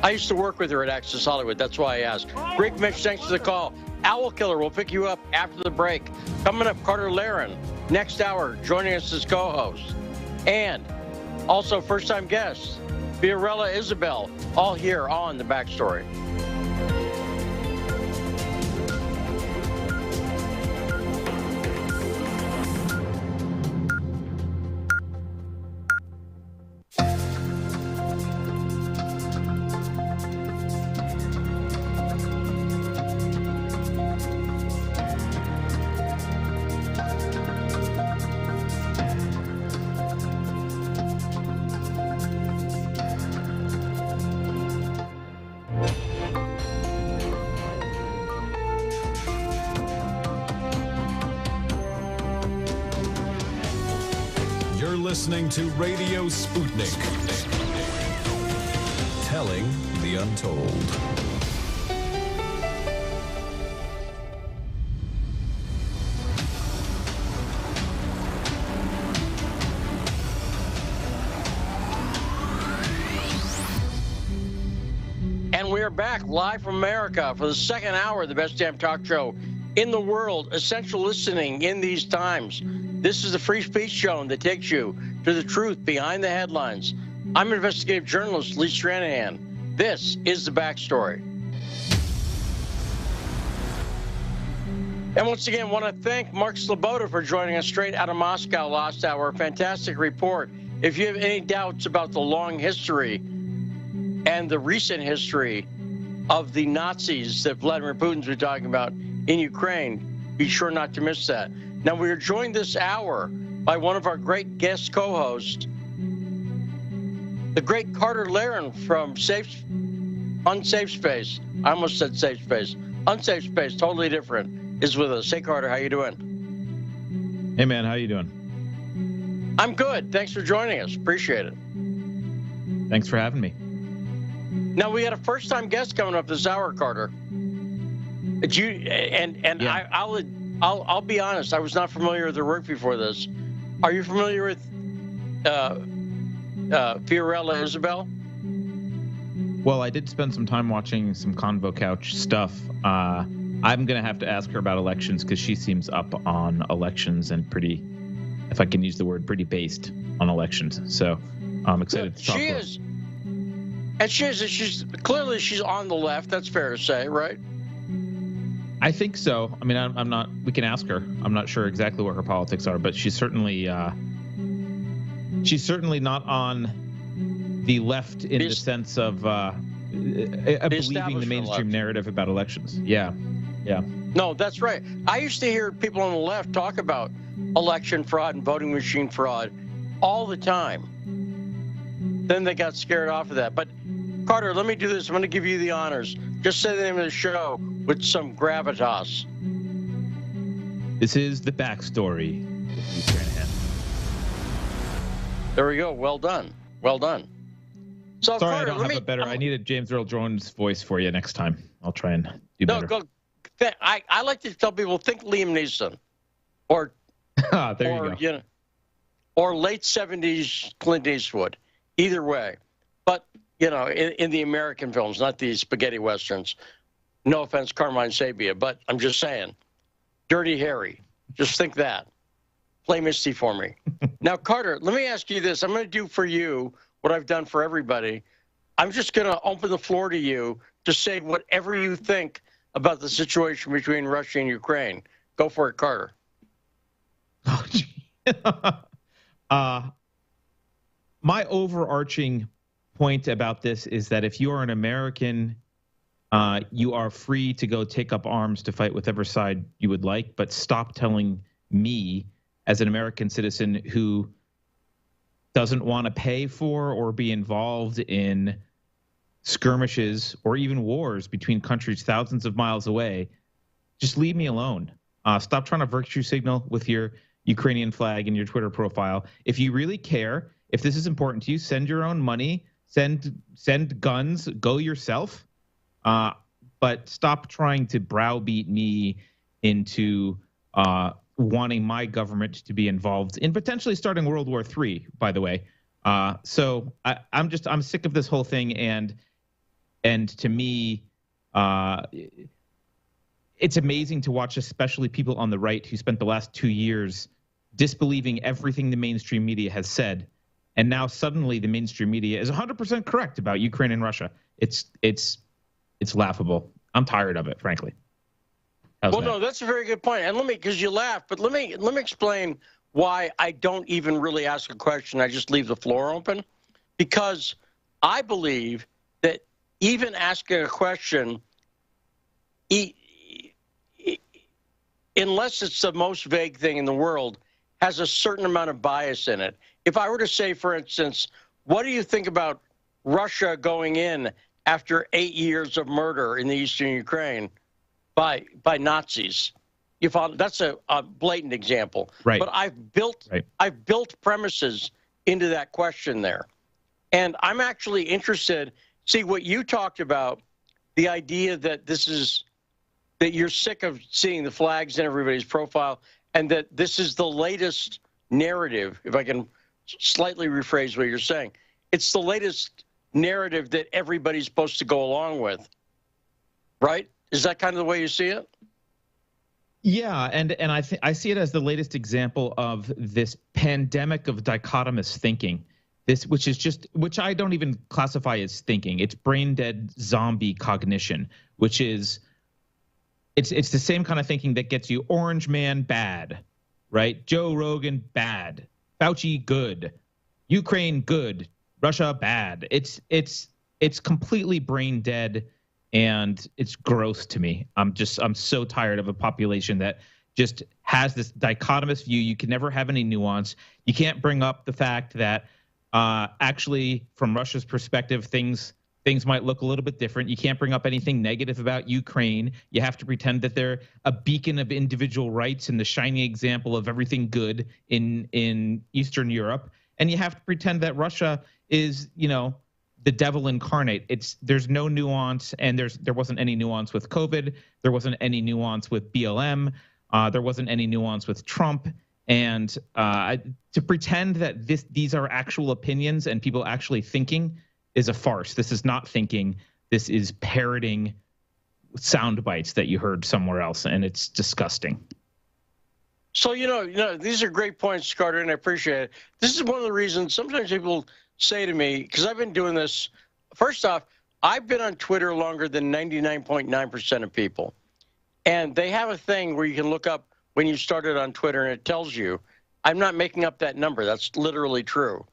I used to work with her at Access Hollywood. That's why I asked. Greg, Mitch, thanks for the call. Owl Killer, we'll pick you up after the break. Coming up, Carter Laren, next hour, joining us as co-host. And also first-time guest, Fiorella Isabel, all here on The Backstory. listening to Radio Sputnik. Telling the untold. And we are back live from America for the second hour of the best damn talk show in the world. Essential listening in these times. This is the free speech show that takes you to the truth behind the headlines. I'm investigative journalist Lee Stranahan. This is the backstory. And once again, I want to thank Mark Sloboda for joining us straight out of Moscow last hour. Fantastic report. If you have any doubts about the long history and the recent history of the Nazis that Vladimir Putin's been talking about in Ukraine, be sure not to miss that. Now, we are joined this hour by one of our great guest co-hosts, the great Carter Laren from Unsafe Space. I almost said Safe Space. Unsafe Space, totally different, is with us. Hey, Carter, how you doing? Hey, man, how you doing? I'm good. Thanks for joining us. Appreciate it. Thanks for having me. Now, we got a first-time guest coming up this hour, Carter. Yeah. I'll be honest. I was not familiar with their work before this. Are you familiar with Fiorella Isabel? Well, I did spend some time watching some Convo Couch stuff. I'm going to have to ask her about elections because she seems up on elections and pretty, if I can use the word, pretty based on elections. So I'm excited to talk to her. She is. And she's clearly she's on the left. That's fair to say, right? I think so. I mean, I'm not. We can ask her. I'm not sure exactly what her politics are, but she's certainly not on the left in the sense of believing the mainstream narrative about elections. Yeah. No, that's right. I used to hear people on the left talk about election fraud and voting machine fraud all the time. Then they got scared off of that. But Carter, let me do this. I'm going to give you the honors. Just say the name of the show with some gravitas. This is the backstory with Lee Stranahan. There we go. Well done. Well done. So, sorry, Carter, I don't have a better. I need a James Earl Jones voice for you next time. I'll try and do better. I like to tell people, think Liam Neeson, or there you go. Or late 70s Clint Eastwood. Either way. But, in the American films, not these spaghetti westerns. No offense, Carmine Sabia, but I'm just saying. Dirty Harry. Just think that. Play Misty for me. Now, Carter, let me ask you this. I'm going to do for you what I've done for everybody. I'm just going to open the floor to you to say whatever you think about the situation between Russia and Ukraine. Go for it, Carter. Oh, gee. My overarching point about this is that if you are an American, you are free to go take up arms to fight whichever side you would like, but stop telling me as an American citizen who doesn't want to pay for or be involved in skirmishes or even wars between countries thousands of miles away, just leave me alone. Stop trying to virtue signal with your Ukrainian flag in your Twitter profile. If you really care, if this is important to you, send your own money, send guns, go yourself. But stop trying to browbeat me into wanting my government to be involved in potentially starting World War III, by the way. So I'm sick of this whole thing. And to me, it's amazing to watch, especially people on the right who spent the last 2 years disbelieving everything the mainstream media has said. And now suddenly the mainstream media is 100% correct about Ukraine and Russia. It's laughable. I'm tired of it, frankly. No, that's a very good point. And because you laugh, but let me explain why I don't even really ask a question. I just leave the floor open, because I believe that even asking a question, unless it's the most vague thing in the world, has a certain amount of bias in it. If I were to say, for instance, what do you think about Russia going in after 8 years of murder in the eastern Ukraine by Nazis? You follow? That's a blatant example. Right. But I've built premises into that question there. And I'm actually interested, see what you talked about, the idea that that you're sick of seeing the flags in everybody's profile, and that this is the latest narrative, if I can slightly rephrase what you're saying. It's the latest narrative that everybody's supposed to go along with, right? Is that kind of the way you see it? Yeah, and I see it as the latest example of this pandemic of dichotomous thinking. Which I don't even classify as thinking. It's brain dead zombie cognition, which is it's the same kind of thinking that gets you Orange Man bad, right? Joe Rogan bad, Fauci good, Ukraine good, Russia bad. It's completely brain dead. And it's gross to me. I'm so tired of a population that just has this dichotomous view. You can never have any nuance. You can't bring up the fact that actually, from Russia's perspective, things might look a little bit different. You can't bring up anything negative about Ukraine. You have to pretend that they're a beacon of individual rights and the shining example of everything good in Eastern Europe. And you have to pretend that Russia is, the devil incarnate. There's no nuance, and there wasn't any nuance with COVID. There wasn't any nuance with BLM. There wasn't any nuance with Trump. And to pretend that these are actual opinions and people actually thinking is a farce. This is not thinking. This is parroting sound bites that you heard somewhere else, and it's disgusting. So, these are great points, Carter, and I appreciate it. This is one of the reasons sometimes people say to me, because I've been doing this, first off, I've been on Twitter longer than 99.9% of people. And they have a thing where you can look up when you started on Twitter, and it tells you. I'm not making up that number. That's literally true.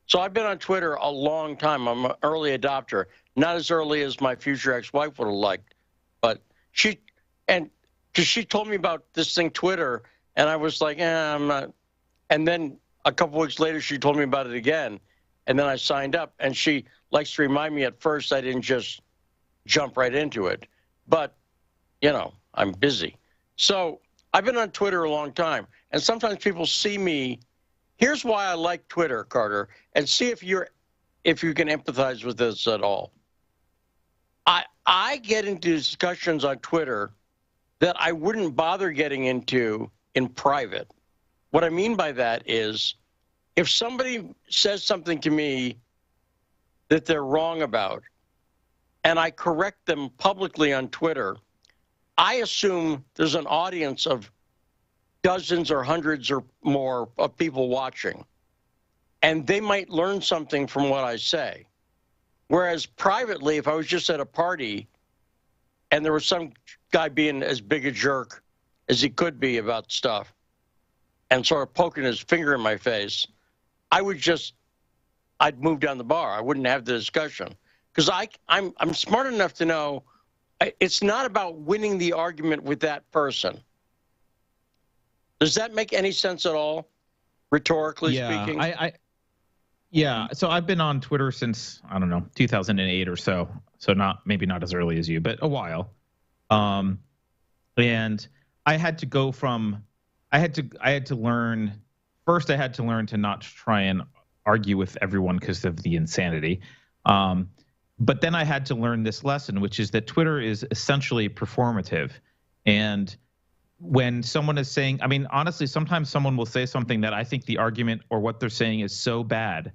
So I've been on Twitter a long time. I'm an early adopter. Not as early as my future ex-wife would have liked. But because she told me about this thing, Twitter, and I was like, I'm not. And then a couple weeks later, she told me about it again. And then I signed up, and she likes to remind me at first I didn't just jump right into it. But, I'm busy. So I've been on Twitter a long time, and sometimes people see me. Here's why I like Twitter, Carter, and see if you can empathize with this at all. I get into discussions on Twitter that I wouldn't bother getting into in private. What I mean by that is, if somebody says something to me that they're wrong about, and I correct them publicly on Twitter, I assume there's an audience of dozens or hundreds or more of people watching, and they might learn something from what I say. Whereas privately, if I was just at a party and there was some guy being as big a jerk as he could be about stuff and sort of poking his finger in my face, I'd move down the bar. I wouldn't have the discussion, because I'm smart enough to know it's not about winning the argument with that person. Does that make any sense at all, rhetorically speaking? Yeah. So I've been on Twitter since, 2008 or so. So maybe not as early as you, but a while. And I had to go from, I had to learn to not try and argue with everyone because of the insanity. But then I had to learn this lesson, which is that Twitter is essentially performative. And when someone is saying, honestly, sometimes someone will say something that I think the argument or what they're saying is so bad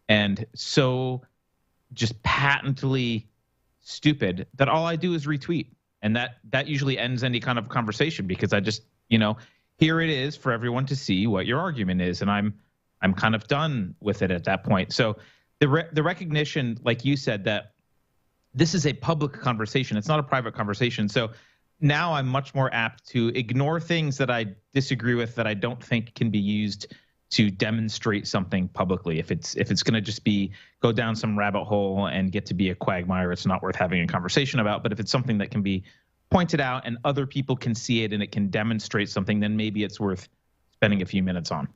and so just patently stupid that all I do is retweet. And that usually ends any kind of conversation, because I just, here it is for everyone to see what your argument is. And I'm kind of done with it at that point. So the recognition, like you said, that this is a public conversation. It's not a private conversation. So now I'm much more apt to ignore things that I disagree with, that I don't think can be used to demonstrate something publicly. If it's going to just go down some rabbit hole and get to be a quagmire, it's not worth having a conversation about. But if it's something that can be pointed out and other people can see it and it can demonstrate something, then maybe it's worth spending a few minutes on.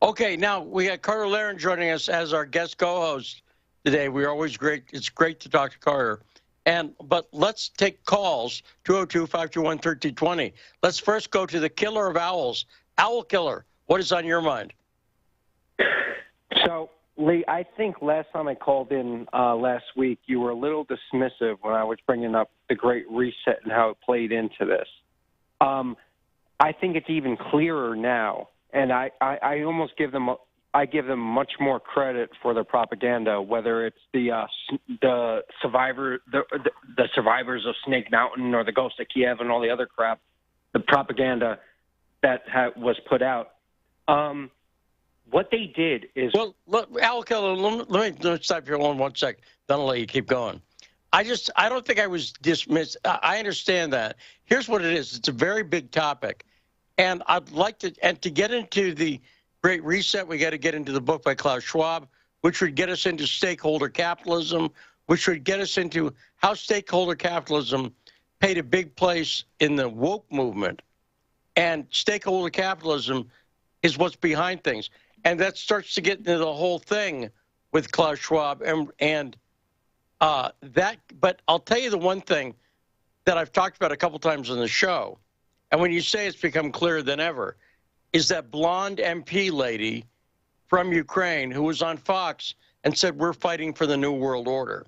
Okay, now we got Carter Laren joining us as our guest co-host today. We're always great. It's great to talk to Carter. But let's take calls, 202-521-1320. Let's first go to the killer of owls. Owl Killer, what is on your mind? So, Lee, I think last time I called in last week, you were a little dismissive when I was bringing up the Great Reset and how it played into this. I think it's even clearer now, and I almost give them much more credit for their propaganda, whether it's the survivors of Snake Mountain or the Ghost of Kiev and all the other crap, the propaganda that was put out. What they did is... Well, look, Al Keller, let me stop you on 1 sec. Then I'll let you keep going. I don't think I was dismissed. I understand that. Here's what it is. It's a very big topic. And I'd like to get into the Great Reset, we got to get into the book by Klaus Schwab, which would get us into stakeholder capitalism, which would get us into how stakeholder capitalism paid a big place in the woke movement. And stakeholder capitalism is what's behind things. And that starts to get into the whole thing with Klaus Schwab but I'll tell you the one thing that I've talked about a couple times on the show, and when you say it's become clearer than ever, is that blonde MP lady from Ukraine who was on Fox and said, we're fighting for the New World Order.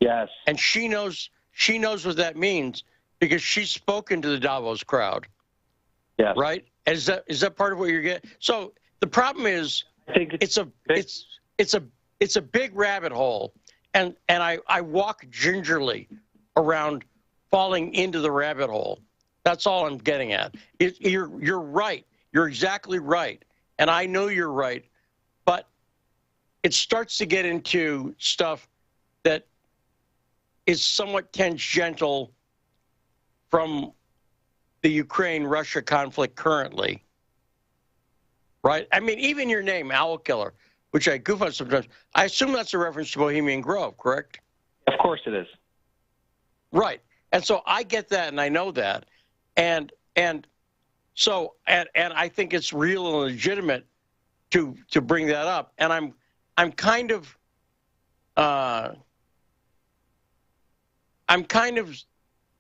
Yes. And she knows what that means because she's spoken to the Davos crowd. Yes. Right? Is that part of what you're getting? So the problem is, I think it's a big rabbit hole, and I walk gingerly around falling into the rabbit hole. That's all I'm getting at. You're right. You're exactly right, and I know you're right, but it starts to get into stuff that is somewhat tangential from the Ukraine-Russia conflict currently. Right? I mean, even your name, Owl Killer, which I goof on sometimes, I assume that's a reference to Bohemian Grove, correct? Of course it is. Right. And so I get that, and I know that. And I think it's real and legitimate to bring that up. And I'm kind of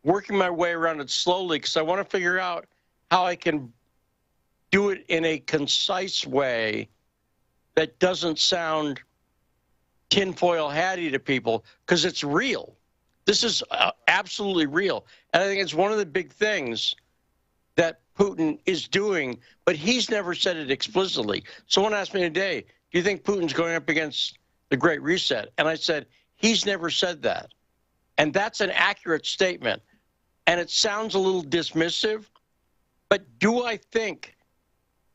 working my way around it slowly because I want to figure out how I can do it in a concise way that doesn't sound tinfoil hatty to people, because it's real. This is absolutely real. And I think it's one of the big things that Putin is doing, but he's never said it explicitly. Someone asked me today, do you think Putin's going up against the Great Reset? And I said, he's never said that. And that's an accurate statement. And it sounds a little dismissive, but do I think,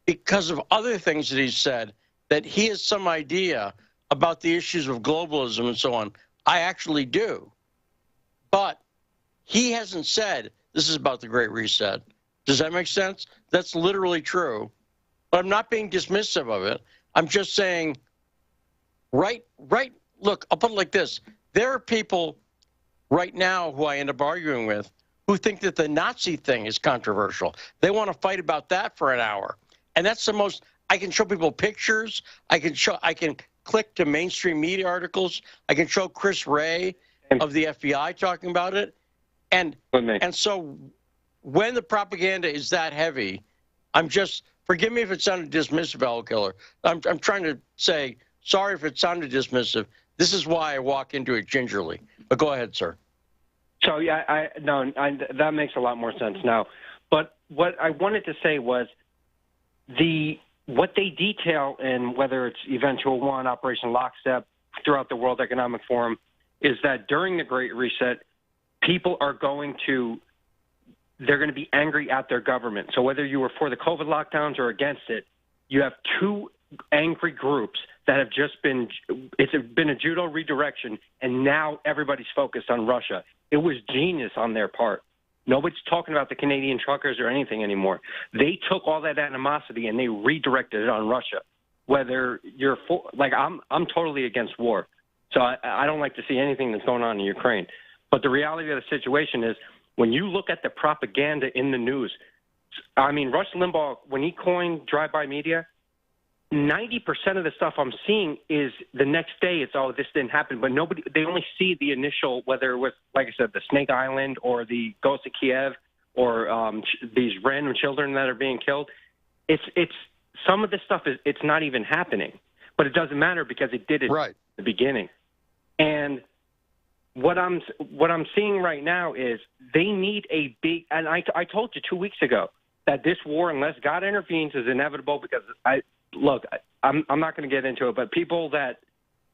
because of other things that he's said, that he has some idea about the issues of globalism and so on? I actually do. But he hasn't said this is about the Great Reset. Does that make sense? That's literally true. But I'm not being dismissive of it. I'm just saying, right, look, I'll put it like this. There are people right now who I end up arguing with who think that the Nazi thing is controversial. They want to fight about that for an hour. And that's the most, I can show people pictures. I can click to mainstream media articles. I can show Chris Wray of the FBI talking about it. And so when the propaganda is that heavy, forgive me if it sounded dismissive, Owl Killer. I'm trying to say, sorry if it sounded dismissive. This is why I walk into it gingerly. But go ahead, sir. So, yeah, that makes a lot more sense now. But what I wanted to say was what they detail in whether it's Eventual One, Operation Lockstep, throughout the World Economic Forum, is that during the Great Reset, people are they're going to be angry at their government. So whether you were for the COVID lockdowns or against it, you have two angry groups that have it's been a judo redirection, and now everybody's focused on Russia. It was genius on their part. Nobody's talking about the Canadian truckers or anything anymore. They took all that animosity and they redirected it on Russia. Whether you're I'm totally against war. So I don't like to see anything that's going on in Ukraine. But the reality of the situation is, when you look at the propaganda in the news, I mean, Rush Limbaugh, when he coined drive-by media, 90% of the stuff I'm seeing is the next day it's, oh, this didn't happen. But they only see the initial, whether it was, like I said, the Snake Island or the Ghost of Kiev or these random children that are being killed. It's some of this stuff it's not even happening. but it doesn't matter because it did it at the beginning. And what I'm seeing right now is they need a big. And I told you 2 weeks ago that this war, unless God intervenes, is inevitable. Because I'm not going to get into it, but people that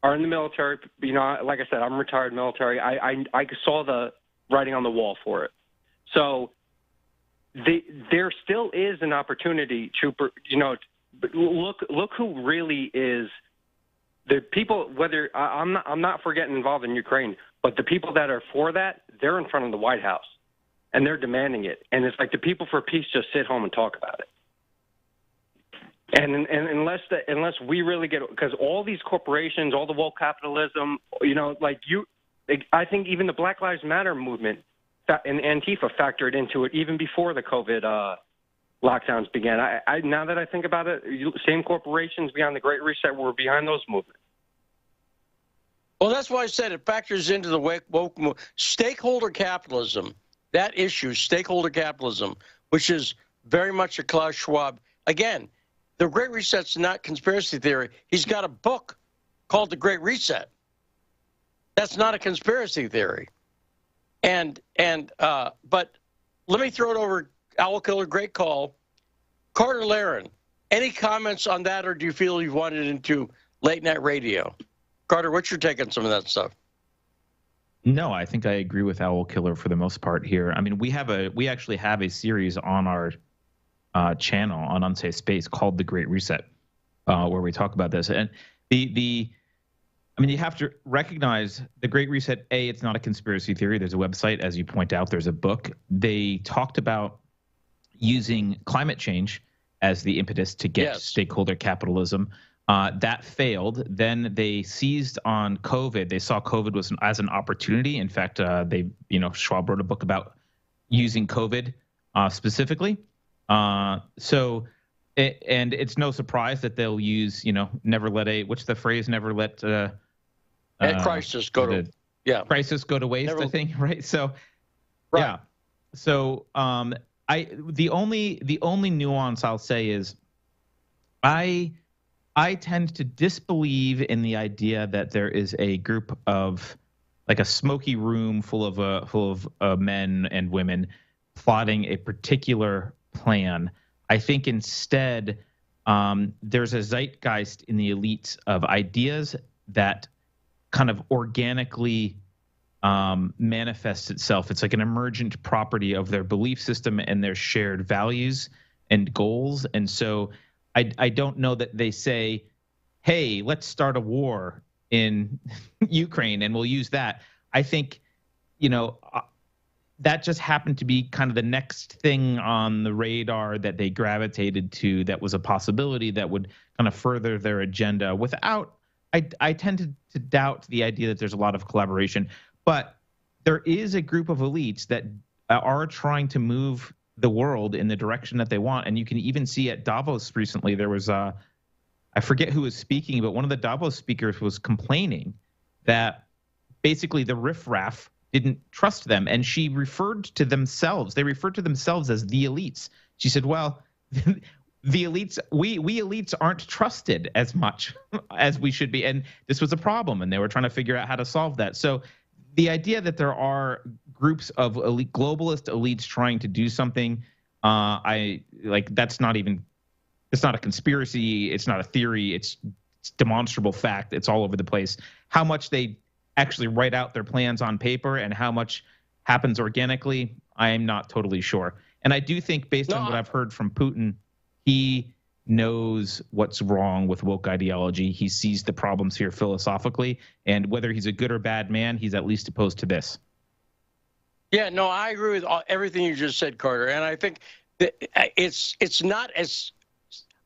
are in the military, you know, like I said, I'm retired military. I saw the writing on the wall for it. So there still is an opportunity to, you know, look who really is the people. Whether I'm not for getting involved in Ukraine, but the people that are for that, they're in front of the White House and they're demanding it. And it's like the people for peace just sit home and talk about it. And unless we really get, because all these corporations, all the woke capitalism, you know, I think even the Black Lives Matter movement and Antifa factored into it even before the COVID lockdowns began. I now that I think about it, same corporations beyond the Great Reset were behind those movements. Well, that's why I said it factors into the woke stakeholder capitalism. That issue, stakeholder capitalism, which is very much a Klaus Schwab. Again, the Great Reset's not conspiracy theory. He's got a book called The Great Reset. That's not a conspiracy theory. But let me throw it over. Owl Killer, great call. Carter Laren, any comments on that, or do you feel you've wanted into late night radio? Carter, what's your take on some of that stuff? No, I think I agree with Owl Killer for the most part here. I mean, we actually have a series on our channel on Unsafe Space called The Great Reset, where we talk about this. And I mean, you have to recognize the Great Reset. It's not a conspiracy theory. There's a website, as you point out. There's a book. They talked about using climate change as the impetus to get stakeholder capitalism. That failed. Then they seized on COVID. They saw COVID as an opportunity. In fact, Schwab wrote a book about using COVID specifically. And it's no surprise that they'll use, never let what's the phrase? Never let crisis go to crisis go to waste. I think, right? So, right. Yeah. So, the only nuance I'll say is, I tend to disbelieve in the idea that there is a group of, like, a smoky room full of men and women plotting a particular plan. I think instead there's a zeitgeist in the elites of ideas that kind of organically manifests itself. It's like an emergent property of their belief system and their shared values and goals. And so I don't know that they say, hey, let's start a war in Ukraine and we'll use that. I think, that just happened to be kind of the next thing on the radar that they gravitated to that was a possibility that would kind of further their agenda without, I tend to doubt the idea that there's a lot of collaboration, but there is a group of elites that are trying to move the world in the direction that they want. And you can even see at Davos recently, there was I forget who was speaking, but one of the Davos speakers was complaining that basically the riffraff didn't trust them. And she referred to themselves. They referred to themselves as the elites. She said, well, the elites, we elites aren't trusted as much as we should be. And this was a problem. And they were trying to figure out how to solve that. So the idea that there are groups of elite, globalist elites trying to do something, that's not even, it's not a conspiracy. It's not a theory. It's demonstrable fact. It's all over the place. How much they actually write out their plans on paper and how much happens organically, I am not totally sure. And I do think, based on what I've heard from Putin, he knows what's wrong with woke ideology. He sees the problems here philosophically, and whether he's a good or bad man, he's at least opposed to this. Yeah, no, I agree with everything you just said, Carter. And I think that it's not as,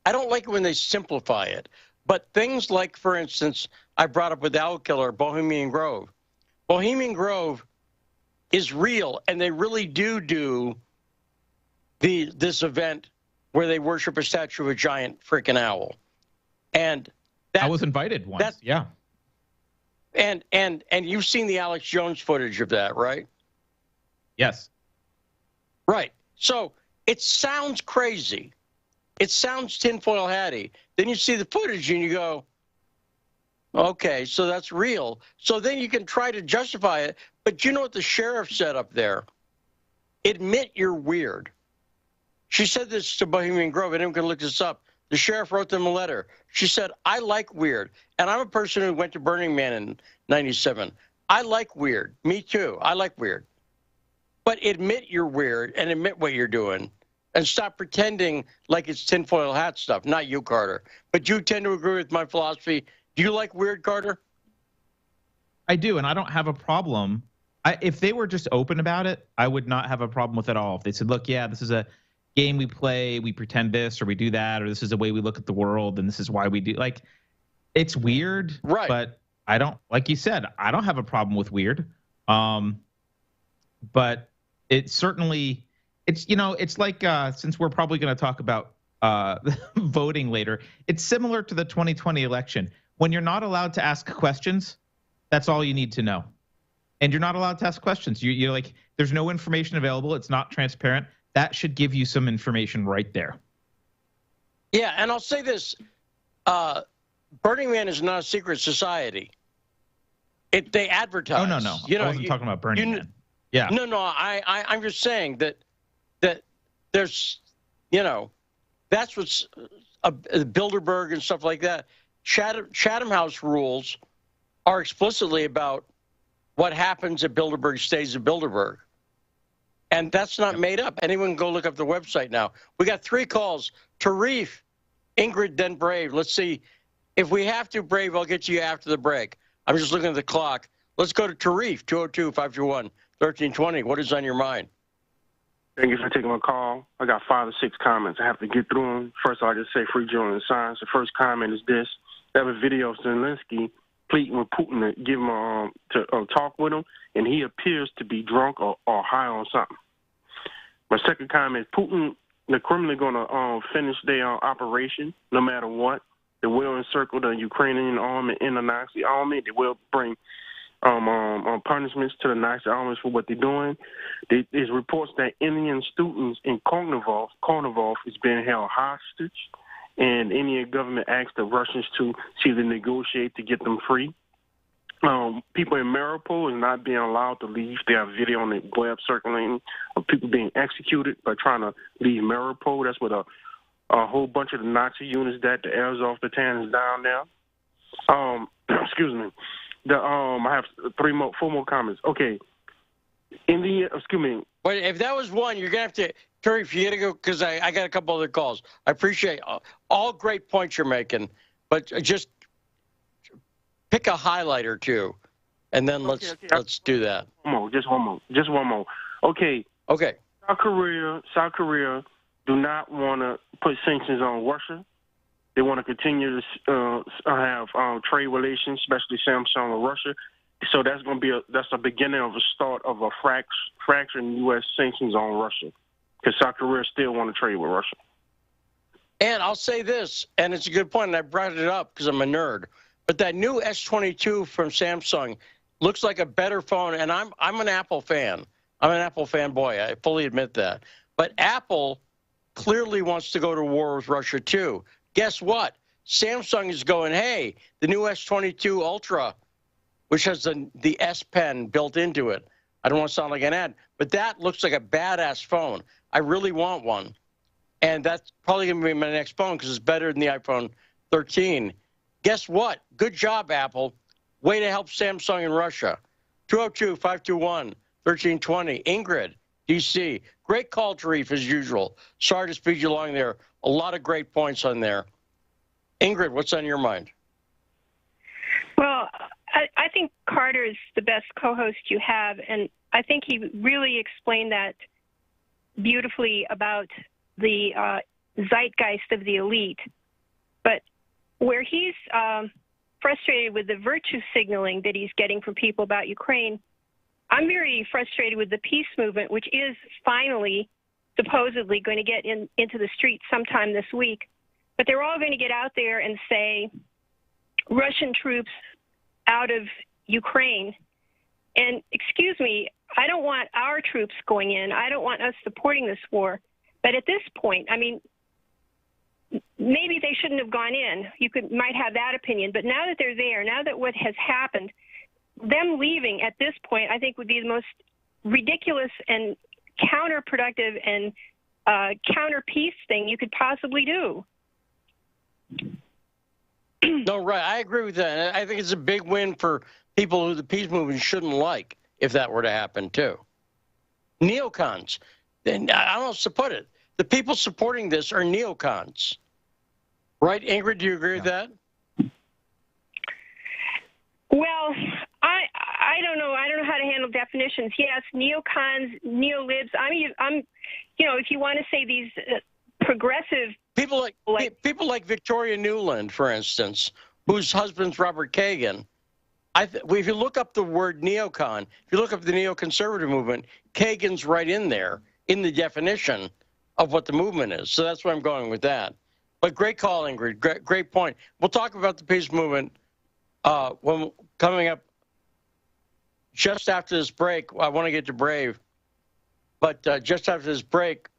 I don't like it when they simplify it. But things like, for instance, I brought up with Owl Killer, Bohemian Grove. Bohemian Grove is real, and they really do this event where they worship a statue of a giant freaking owl. And I was invited once, yeah. And you've seen the Alex Jones footage of that, right? Yes. Right. So it sounds crazy. It sounds tinfoil hatty. Then you see the footage and you go, Okay, so that's real. So then you can try to justify it, but you know what the sheriff said up there? Admit you're weird. She said this to Bohemian Grove. Anyone can look this up. The sheriff wrote them a letter. She said, I like weird. And I'm a person who went to Burning Man in 97. I like weird. Me too. I like weird. But admit you're weird and admit what you're doing and stop pretending like it's tinfoil hat stuff. Not you, Carter. But you tend to agree with my philosophy. Do you like weird, Carter? I do, and I don't have a problem. If they were just open about it, I would not have a problem with it at all. If they said, look, yeah, this is a game we play, we pretend this or we do that, or this is the way we look at the world, and this is why we do. Like, it's weird, right? But I don't, like you said, I don't have a problem with weird. But it certainly, it's, you know, it's like, since we're probably going to talk about voting later, it's similar to the 2020 election. When you're not allowed to ask questions, that's all you need to know. And you're not allowed to ask questions. You're like, there's no information available. It's not transparent. That should give you some information right there. Yeah, and I'll say this. Burning Man is not a secret society. They advertise. Oh, no. I wasn't talking about Burning Man. Yeah. No, I'm just saying that there's, you know, that's what's Bilderberg and stuff like that. Chatham House rules are explicitly about what happens at Bilderberg stays at Bilderberg. And that's not made up. Anyone can go look up the website now. We got 3 calls. Tarif, Ingrid, then Brave. Let's see. If we have to, Brave, I'll get to you after the break. I'm just looking at the clock. Let's go to Tarif, 202-521-1320. What is on your mind? Thank you for taking my call. I got 5 or 6 comments. I have to get through them. First, I'll just say free Joe and science. The first comment is this. I have a video of Zelensky pleading with Putin to give him to talk with him, and he appears to be drunk or high on something. My second comment is Putin, the Kremlin, going to finish their operation no matter what. They will encircle the Ukrainian army and the Nazi army. They will bring punishments to the Nazi armies for what they're doing. There's reports that Indian students in Kornilov is being held hostage, and Indian government asked the Russians to see if they negotiate to get them free. People in Mariupol is not being allowed to leave. They have video on the web circulating of people being executed by trying to leave Mariupol. That's what a whole bunch of the Nazi units that the Azov Battalion is down there. Excuse me. I have 4 more comments. Okay. Excuse me. But if that was one, you're going to have to, Terry, if you got to go, because I got a couple other calls. I appreciate all great points you're making, but just pick a highlight or two, and then let's do that. Just one more. Okay. South Korea do not want to put sanctions on Russia. They want to continue to have trade relations, especially Samsung and Russia. So that's going to be that's the beginning of a start of a fracture in U.S. sanctions on Russia, because South Korea still want to trade with Russia. And I'll say this, and it's a good point, and I brought it up because I'm a nerd, but that new S22 from Samsung looks like a better phone, and I'm an Apple fan. I'm an Apple fanboy. I fully admit that. But Apple clearly wants to go to war with Russia, too. Guess what? Samsung is going, hey, the new S22 Ultra, which has the S Pen built into it. I don't want to sound like an ad, but that looks like a badass phone. I really want one. And that's probably going to be my next phone because it's better than the iPhone 13. Guess what? Good job, Apple. Way to help Samsung in Russia. 202-521-1320. Ingrid, D.C. Great call, Tarif, as usual. Sorry to speed you along there. A lot of great points on there. Ingrid, what's on your mind? Well, I think Carter is the best co-host you have, and I think he really explained that beautifully about the zeitgeist of the elite. But where he's frustrated with the virtue signaling that he's getting from people about Ukraine, I'm very frustrated with the peace movement, which is finally supposedly going to get into the streets sometime this week. But they're all going to get out there and say, Russian troops out of Ukraine. And excuse me, I don't want our troops going in. I don't want us supporting this war. But at this point, I mean, maybe they shouldn't have gone in. You might have that opinion. But now that they're there, now that what has happened, them leaving at this point, I think would be the most ridiculous and counterproductive and counter-peace thing you could possibly do. No, right. I agree with that. I think it's a big win for people who the peace movement shouldn't like if that were to happen, too. Neocons. And I don't know how to put it. The people supporting this are neocons. Right, Ingrid? Do you agree with that? Well, I don't know. I don't know how to handle definitions. Yes, neocons, neolibs. I'm if you want to say these progressive people like Victoria Nuland, for instance, whose husband's Robert Kagan. If you look up the word neocon, if you look up the neoconservative movement, Kagan's right in there in the definition of what the movement is. So that's where I'm going with that. But great call, Ingrid. Great point. We'll talk about the peace movement when coming up just after this break. I want to get to Brave, but just after this break,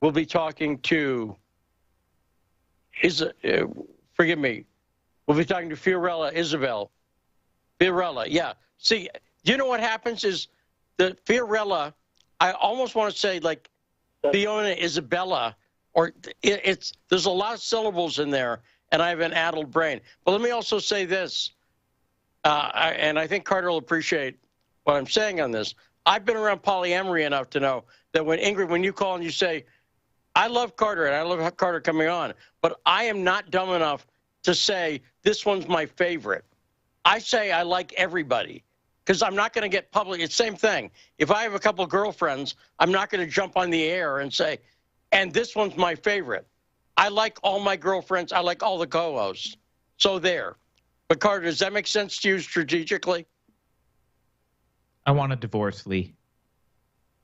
we'll be talking to. Forgive me. We'll be talking to Fiorella Isabel. Fiorella, yeah. See, you know what happens is the Fiorella. I almost want to say like Fiona Isabella, or there's a lot of syllables in there, and I have an addled brain. But let me also say this, and I think Carter will appreciate what I'm saying on this. I've been around polyamory enough to know that when Ingrid, when you call and you say, I love Carter, and I love Carter coming on, but I am not dumb enough to say this one's my favorite. I say I like everybody because I'm not going to get public. It's the same thing. If I have a couple of girlfriends, I'm not going to jump on the air and say, and this one's my favorite. I like all my girlfriends. I like all the co-hosts. So there. But Carter, does that make sense to you strategically? I want a divorce, Lee.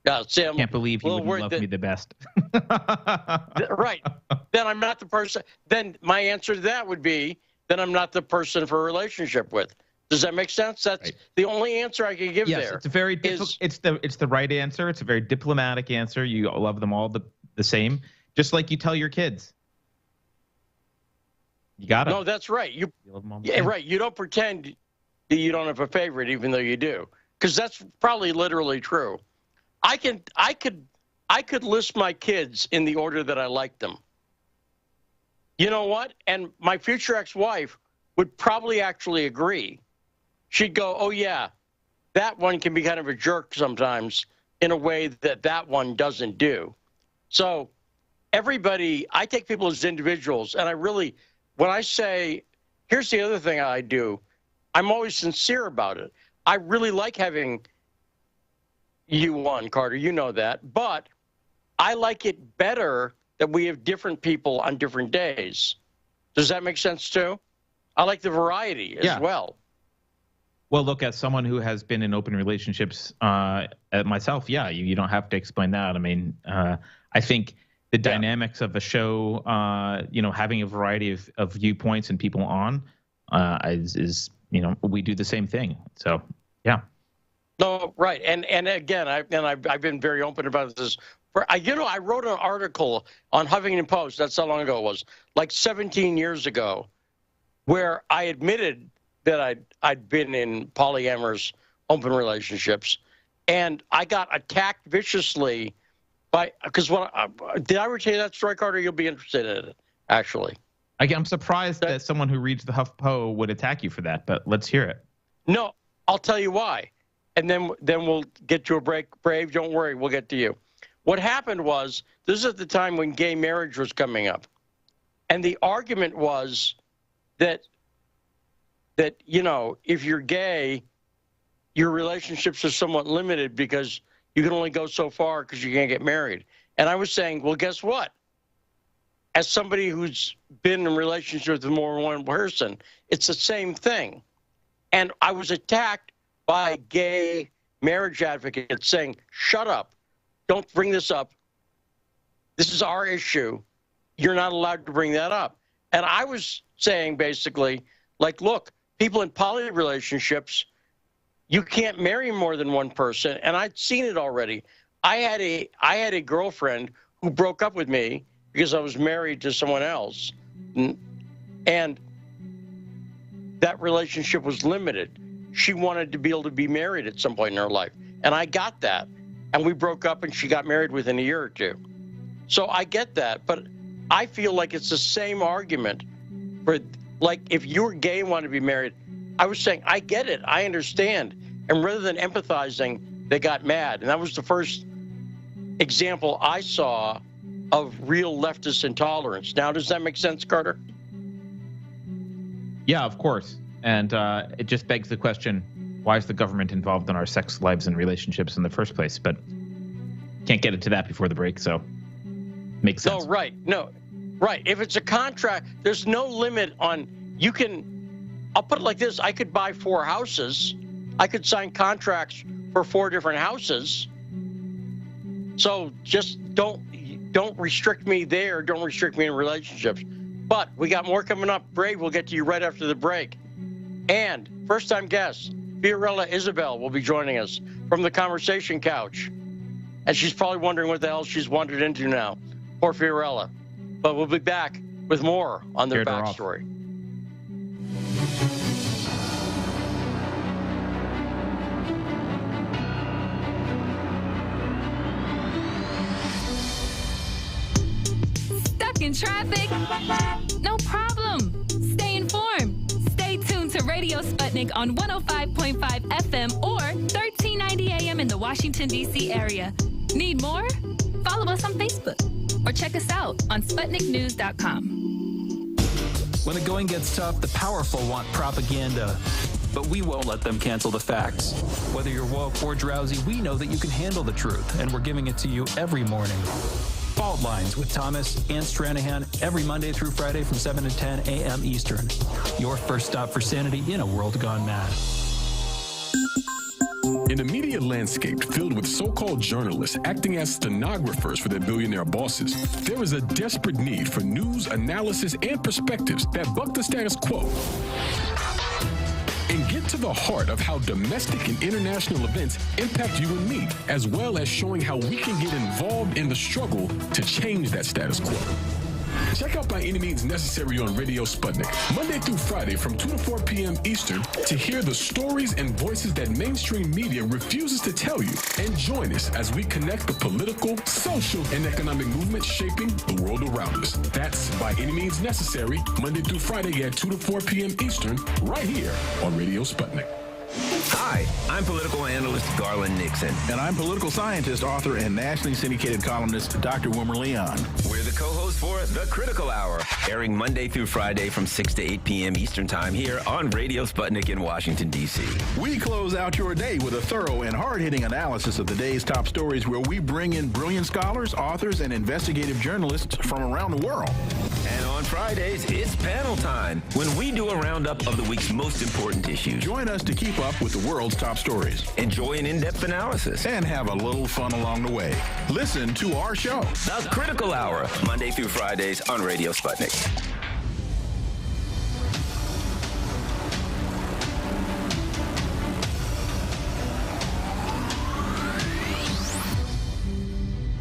Yeah, see, I can't believe you wouldn't love me the best. Right. Then I'm not the person. Then my answer to that would be, then I'm not the person for a relationship with. Does that make sense? That's the only answer I can give there. Yes, it's a very it's the right answer. It's a very diplomatic answer. You love them all the same, just like you tell your kids. You got it. No, that's right. You love them all the same. Right. You don't pretend that you don't have a favorite, even though you do, because that's probably literally true. I could list my kids in the order that I like them. You know what? And my future ex-wife would probably actually agree. She'd go, oh, yeah, that one can be kind of a jerk sometimes in a way that one doesn't do. So everybody, I take people as individuals. And I really, when I say, here's the other thing I do, I'm always sincere about it. I really like having you on, Carter. You know that. But I like it better that we have different people on different days. Does that make sense too? I like the variety as well. Well, look, as someone who has been in open relationships myself, yeah, you don't have to explain that. I mean, I think the dynamics of a show, having a variety of viewpoints and people on is we do the same thing. So, yeah. No, right. And again, I've been very open about this. I wrote an article on Huffington Post, that's how long ago it was, like 17 years ago, where I admitted that I'd been in polyamorous open relationships, and I got attacked viciously because did I ever tell you that story, Carter? You'll be interested in it, actually. I'm surprised that someone who reads the HuffPo would attack you for that, but let's hear it. No, I'll tell you why, and then we'll get to a break. Brave, don't worry, we'll get to you. What happened was, this is at the time when gay marriage was coming up. And the argument was that if you're gay, your relationships are somewhat limited because you can only go so far because you can't get married. And I was saying, well, guess what? As somebody who's been in relationships with more than one person, it's the same thing. And I was attacked by gay marriage advocates saying, shut up. Don't bring this up. This is our issue. You're not allowed to bring that up. And I was saying basically, like, look, people in poly relationships, you can't marry more than one person. And I'd seen it already. I had a girlfriend who broke up with me because I was married to someone else, and that relationship was limited. She wanted to be able to be married at some point in her life, and I got that. And we broke up, and she got married within a year or two. So I get that, but I feel like it's the same argument for, like, if you're gay and want to be married. I was saying, I get it, I understand. And rather than empathizing, they got mad. And that was the first example I saw of real leftist intolerance. Now, does that make sense, Carter? Yeah, of course. And it just begs the question, why is the government involved in our sex lives and relationships in the first place? But can't get into that before the break, so makes sense. No, right. If it's a contract, there's no limit on, you can, I'll put it like this, I could buy 4 houses. I could sign contracts for 4 different houses. So just don't restrict me there. Don't restrict me in relationships. But we got more coming up. Brave, we'll get to you right after the break. And first-time guest, Fiorella Isabel will be joining us from the Conversation Couch. And she's probably wondering what the hell she's wandered into now. Poor Fiorella. But we'll be back with more on their backstory. Stuck in traffic? No problem. Stay informed. Stay tuned to Radio Sputnik on 105.5 FM or 1390 AM in the Washington, D.C. area. Need more? Follow us on Facebook or check us out on SputnikNews.com. When the going gets tough, the powerful want propaganda. But we won't let them cancel the facts. Whether you're woke or drowsy, we know that you can handle the truth, and we're giving it to you every morning. Fault Lines with Thomas and Stranahan every Monday through Friday from 7 to 10 a.m. Eastern. Your first stop for sanity in a world gone mad. In a media landscape filled with so-called journalists acting as stenographers for their billionaire bosses, there is a desperate need for news, analysis, and perspectives that buck the status quo and get to the heart of how domestic and international events impact you and me, as well as showing how we can get involved in the struggle to change that status quo. Check out By Any Means Necessary on Radio Sputnik, Monday through Friday from 2 to 4 p.m. Eastern, to hear the stories and voices that mainstream media refuses to tell you. And join us as we connect the political, social, and economic movements shaping the world around us. That's By Any Means Necessary, Monday through Friday at 2 to 4 p.m. Eastern, right here on Radio Sputnik. Hi, I'm political analyst Garland Nixon. And I'm political scientist, author, and nationally syndicated columnist Dr. Wilmer Leon. We're the co-hosts for The Critical Hour, airing Monday through Friday from 6 to 8 p.m. Eastern Time here on Radio Sputnik in Washington, D.C. We close out your day with a thorough and hard-hitting analysis of the day's top stories, where we bring in brilliant scholars, authors, and investigative journalists from around the world. And on Fridays, it's panel time, when we do a roundup of the week's most important issues. Join us to keep up with the world's top stories. Enjoy an in-depth analysis. And have a little fun along the way. Listen to our show, The Critical Hour, Monday through Fridays on Radio Sputnik.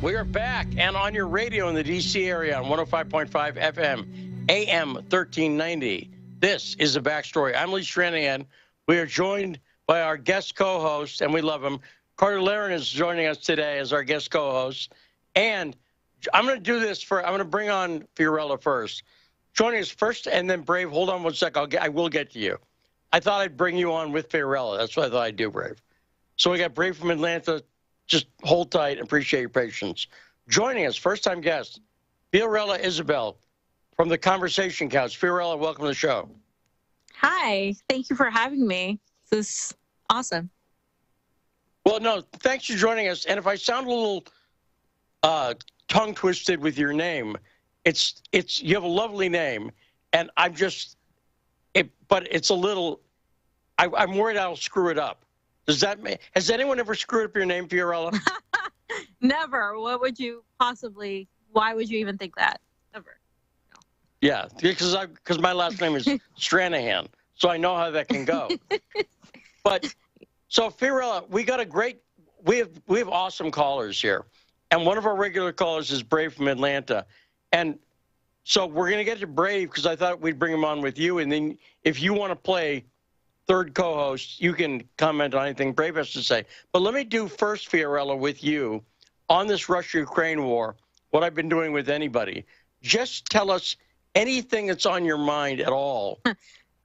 We are back and on your radio in the D.C. area on 105.5 FM, AM 1390. This is The Backstory. I'm Lee Stranahan. We are joined by our guest co-host, and we love him. Carter Laren is joining us today as our guest co-host. And I'm going to do this I'm going to bring on Fiorella first. Joining us first, and then Brave. Hold on one sec. I will get to you. I thought I'd bring you on with Fiorella. That's what I thought I'd do, Brave. So we got Brave from Atlanta. Just hold tight and appreciate your patience. Joining us, first-time guest, Fiorella Isabel from the Conversation Couch. Fiorella, welcome to the show. Hi, thank you for having me. This is awesome. Well, no, thanks for joining us. And if I sound a little tongue-twisted with your name, it's you have a lovely name, and but it's a little, I'm worried I'll screw it up. Has anyone ever screwed up your name, Fiorella? Never. Why would you even think that? Never. No. Yeah, because my last name is Stranahan, so I know how that can go. But so Fiorella, we have awesome callers here, and one of our regular callers is Brave from Atlanta, and So we're going to get to Brave because I thought we'd bring him on with you. And then if you want to play third co-host, you can comment on anything Brave has to say. But let me do first, Fiorella, with you on this Russia-Ukraine war, what I've been doing with anybody. Just tell us anything that's on your mind at all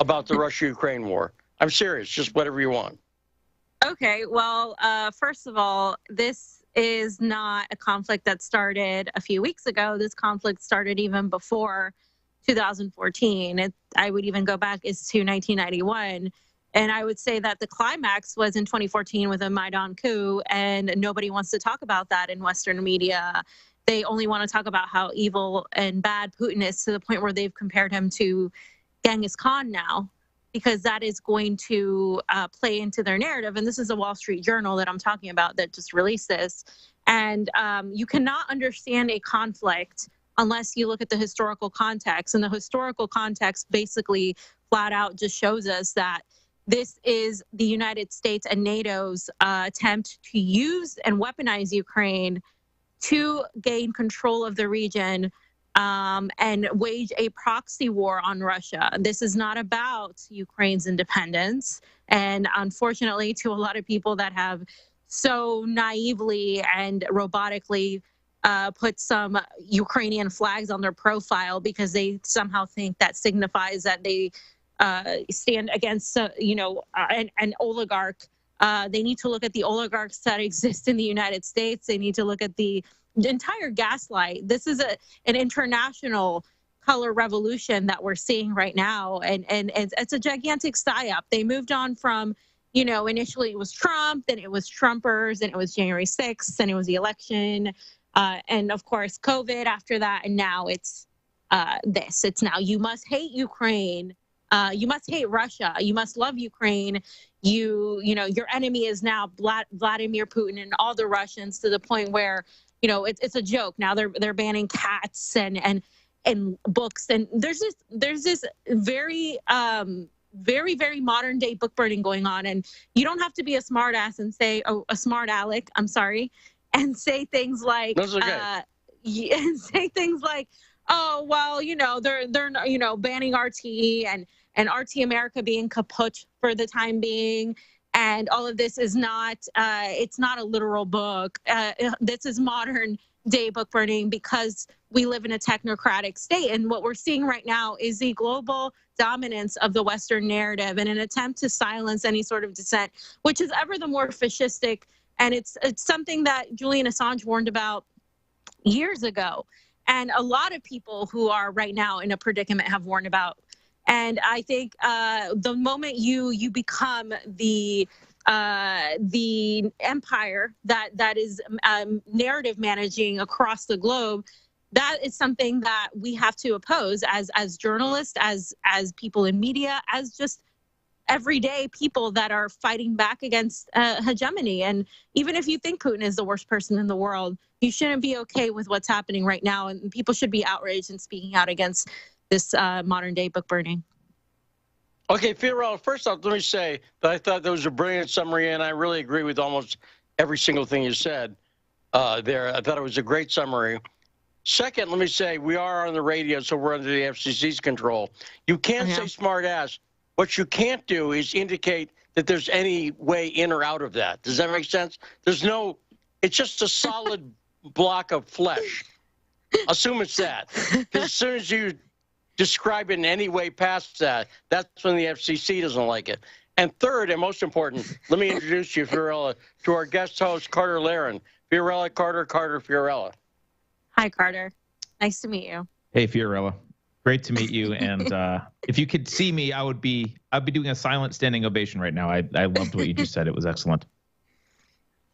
about the Russia-Ukraine war. I'm serious, just whatever you want. Okay, well, first of all, this is not a conflict that started a few weeks ago. This conflict started even before 2014. I would even go back as to 1991. And I would say that the climax was in 2014 with a Maidan coup, and nobody wants to talk about that in Western media. They only want to talk about how evil and bad Putin is, to the point where they've compared him to Genghis Khan now, because that is going to play into their narrative. And this is a Wall Street Journal that I'm talking about that just released this. And you cannot understand a conflict unless you look at the historical context. And the historical context basically flat out just shows us that this is the United States and NATO's attempt to use and weaponize Ukraine to gain control of the region and wage a proxy war on Russia. This is not about Ukraine's independence. And unfortunately, to a lot of people that have so naively and robotically put some Ukrainian flags on their profile because they somehow think that signifies that they stand against, an oligarch. They need to look at the oligarchs that exist in the United States. They need to look at the entire gaslight. This is an international color revolution that we're seeing right now. And it's a gigantic psyop. They moved on from, initially it was Trump, then it was Trumpers, and it was January 6th, and it was the election. And of course, COVID after that. And now it's this. It's now you must hate Ukraine. You must hate Russia. You must love Ukraine. Your enemy is now Vladimir Putin and all the Russians, to the point where, it's a joke. Now they're banning cats and books. And there's this very, very, very modern day book burning going on. And you don't have to be a smart ass and say, a smart aleck, I'm sorry, and say things like, That's okay. and say things like, oh, well, they're banning RT and RT America being kaput for the time being. And all of this is not, it's not a literal book. This is modern day book burning because we live in a technocratic state. And what we're seeing right now is the global dominance of the Western narrative in an attempt to silence any sort of dissent, which is ever the more fascistic. And it's something that Julian Assange warned about years ago. And a lot of people who are right now in a predicament have warned about. And I think the moment you become the empire that is narrative managing across the globe, that is something that we have to oppose as journalists, as people in media, as just everyday people that are fighting back against hegemony. And even if you think Putin is the worst person in the world, you shouldn't be okay with what's happening right now. And people should be outraged and speaking out against this modern day book burning. Okay, Fiorella, first off, let me say that I thought that was a brilliant summary, and I really agree with almost every single thing you said there. I thought it was a great summary. Second, let me say we are on the radio, so we're under the FCC's control. You can't say smart ass. What you can't do is indicate that there's any way in or out of that. Does that make sense? It's just a solid block of flesh. Assume it's that. Because as soon as you describe it in any way past that, that's when the FCC doesn't like it. And third, and most important, let me introduce you, Fiorella, to our guest host, Carter Laren. Fiorella, Carter, Fiorella. Hi, Carter. Nice to meet you. Hey, Fiorella. Great to meet you. And if you could see me, I'd be doing a silent standing ovation right now. I loved what you just said. It was excellent.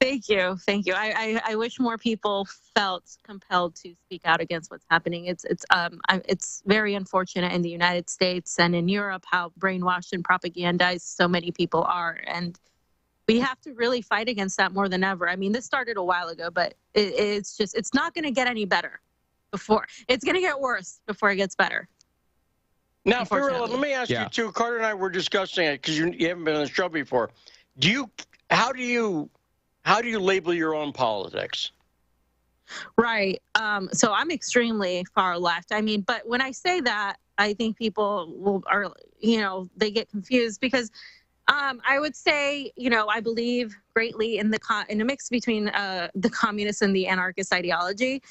Thank you. I wish more people felt compelled to speak out against what's happening. It's very unfortunate in the United States and in Europe how brainwashed and propagandized so many people are, and we have to really fight against that more than ever. I mean, this started a while ago, but it's not going to get any better before it's going to get worse before it gets better. Now, Fiorella, let me ask you too. Carter and I were discussing it because you haven't been on the show before. How do you label your own politics? Right. So I'm extremely far left. I mean, but when I say that, I think people they get confused because I would say, I believe greatly in the mix between the communist and the anarchist ideology.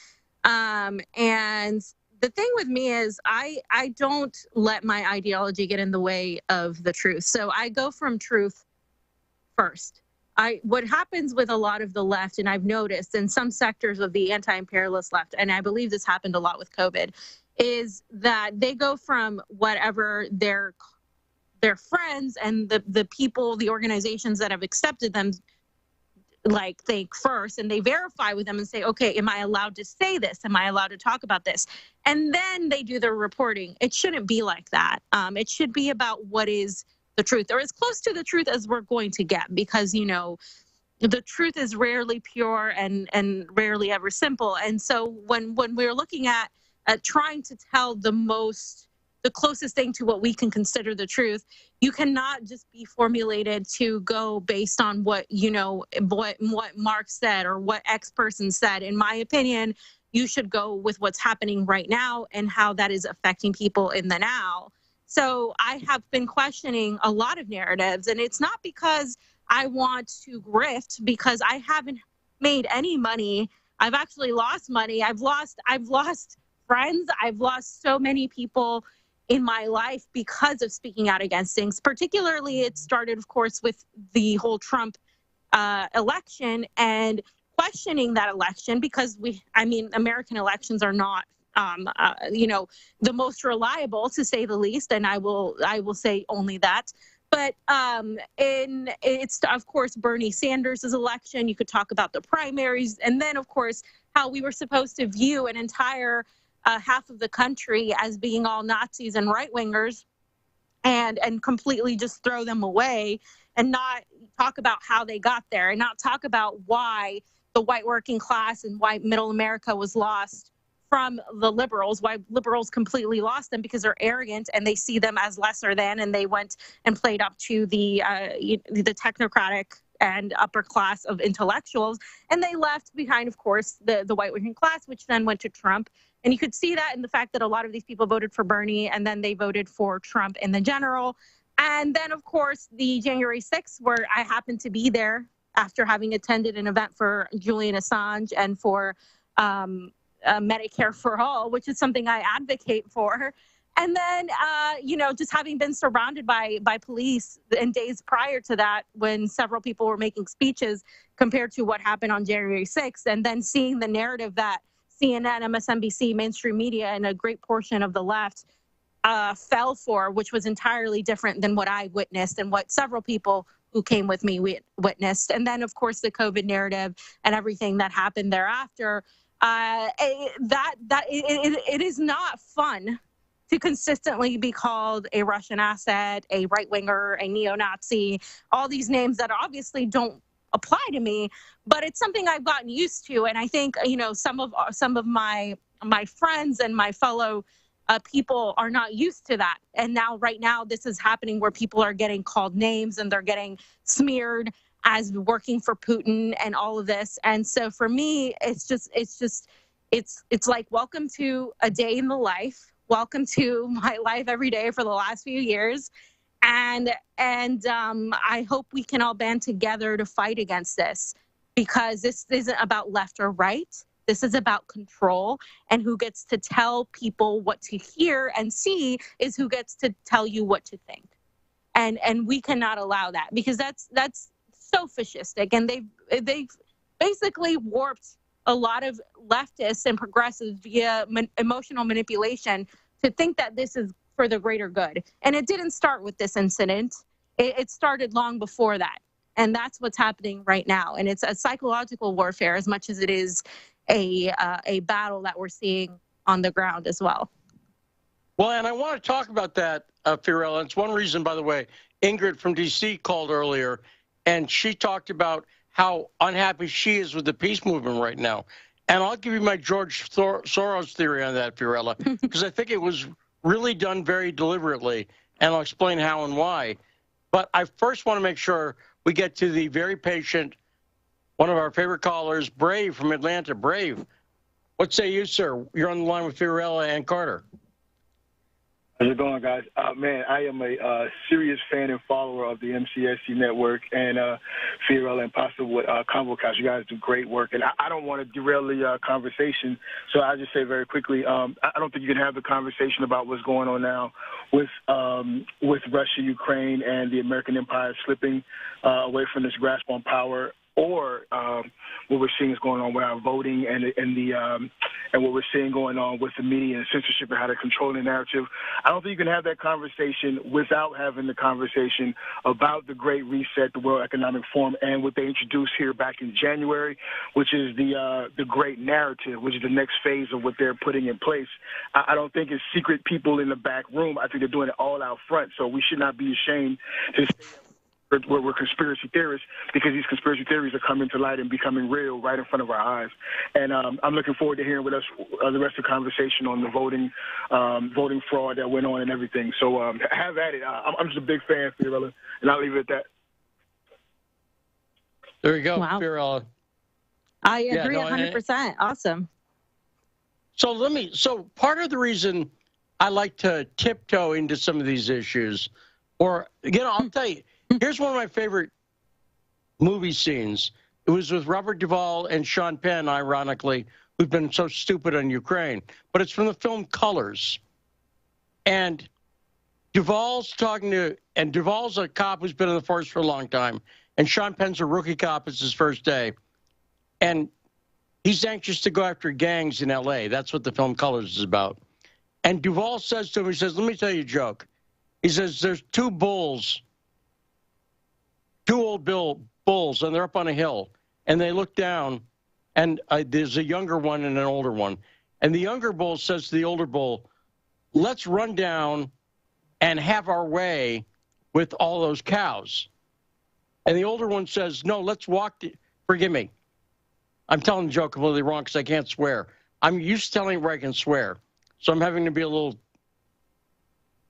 And the thing with me is I don't let my ideology get in the way of the truth. So I go from truth first. What happens with a lot of the left, and I've noticed in some sectors of the anti-imperialist left, and I believe this happened a lot with COVID, is that they go from whatever their friends and the people, the organizations that have accepted them, think first, and they verify with them and say, okay, am I allowed to say this? Am I allowed to talk about this? And then they do their reporting. It shouldn't be like that. It should be about what is the truth, or as close to the truth as we're going to get, because the truth is rarely pure and rarely ever simple. And so when we're looking at trying to tell the closest thing to what we can consider the truth, you cannot just be formulated to go based on what Mark said or what X person said. In my opinion, you should go with what's happening right now and how that is affecting people in the now. So I have been questioning a lot of narratives, and it's not because I want to grift, because I haven't made any money. I've actually lost money. I've lost friends. I've lost so many people in my life because of speaking out against things. Particularly, it started, of course, with the whole Trump election and questioning that election, because American elections are not the most reliable, to say the least, and I will say only that. But it's, of course, Bernie Sanders' election. You could talk about the primaries, and then, of course, how we were supposed to view an entire half of the country as being all Nazis and right-wingers, and completely just throw them away and not talk about how they got there, and not talk about why the white working class and white middle America was lost from the liberals, why liberals completely lost them, because they're arrogant and they see them as lesser than, and they went and played up to the technocratic and upper class of intellectuals, and they left behind, of course, the white working class, which then went to Trump. And you could see that in the fact that a lot of these people voted for Bernie, and then they voted for Trump in the general. And then, of course, the January 6th, where I happened to be there after having attended an event for Julian Assange and for Medicare for All, which is something I advocate for. And then, just having been surrounded by police in days prior to that, when several people were making speeches compared to what happened on January 6th, and then seeing the narrative that CNN, MSNBC, mainstream media, and a great portion of the left fell for, which was entirely different than what I witnessed and what several people who came with me witnessed. And then, of course, the COVID narrative and everything that happened thereafter. It is not fun to consistently be called a Russian asset, a right-winger, a neo-Nazi, all these names that obviously don't apply to me, but it's something I've gotten used to. And I think, some of my friends and my fellow people are not used to that. And right now, this is happening where people are getting called names and they're getting smeared as working for Putin and all of this. And so for me, it's like, welcome to a day in the life. Welcome to my life every day for the last few years. And I hope we can all band together to fight against this, because this isn't about left or right. This is about control, and who gets to tell people what to hear and see is who gets to tell you what to think. And we cannot allow that, because that's so fascistic, and they've basically warped a lot of leftists and progressives via emotional manipulation to think that this is for the greater good. And it didn't start with this incident. It started long before that. And that's what's happening right now. And it's a psychological warfare as much as it is a battle that we're seeing on the ground as well. Well, and I want to talk about that, Fiorella. It's one reason, by the way, Ingrid from D.C. called earlier, and she talked about how unhappy she is with the peace movement right now. And I'll give you my George Soros theory on that, Fiorella, because I think it was really done very deliberately, and I'll explain how and why. But I first want to make sure we get to the very patient, one of our favorite callers, Brave from Atlanta. Brave, What say you, sir? You're on the line with Fiorella and Carter. How's it going, guys? Man, I am a serious fan and follower of the MCSC network and Fiorella and possibly with Convo Couch. You guys do great work, and I don't want to derail the conversation, so I'll just say very quickly, I don't think you can have the conversation about what's going on now with Russia, Ukraine, and the American empire slipping away from this grasp on power, or what we're seeing is going on with our voting and what we're seeing going on with the media and censorship and how they're controlling the narrative. I don't think you can have that conversation without having the conversation about the Great Reset, the World Economic Forum, and what they introduced here back in January, which is the Great Narrative, which is the next phase of what they're putting in place. I don't think it's secret people in the back room. I think they're doing it all out front, so we should not be ashamed to say we're conspiracy theorists, because these conspiracy theories are coming to light and becoming real right in front of our eyes. And I'm looking forward to hearing with us the rest of the conversation on the voting fraud that went on and everything. So have at it. I'm just a big fan, Fiorella, and I'll leave it at that. There you go, Wow. Fiorella. I agree 100%. Awesome. So part of the reason I like to tiptoe into some of these issues, or, I'll tell you, here's one of my favorite movie scenes. It was with Robert Duvall and Sean Penn, ironically, who've been so stupid on Ukraine. But it's from the film Colors. And Duvall's Duvall's a cop who's been in the force for a long time. And Sean Penn's a rookie cop. It's his first day. And he's anxious to go after gangs in L.A. That's what the film Colors is about. And Duvall says to him, he says, let me tell you a joke. He says, there's two old bulls, and they're up on a hill, and they look down, and there's a younger one and an older one. And the younger bull says to the older bull, let's run down and have our way with all those cows. And the older one says, no, let's walk. Forgive me. I'm telling the joke completely wrong because I can't swear. I'm used to telling where I can swear. So I'm having to be a little,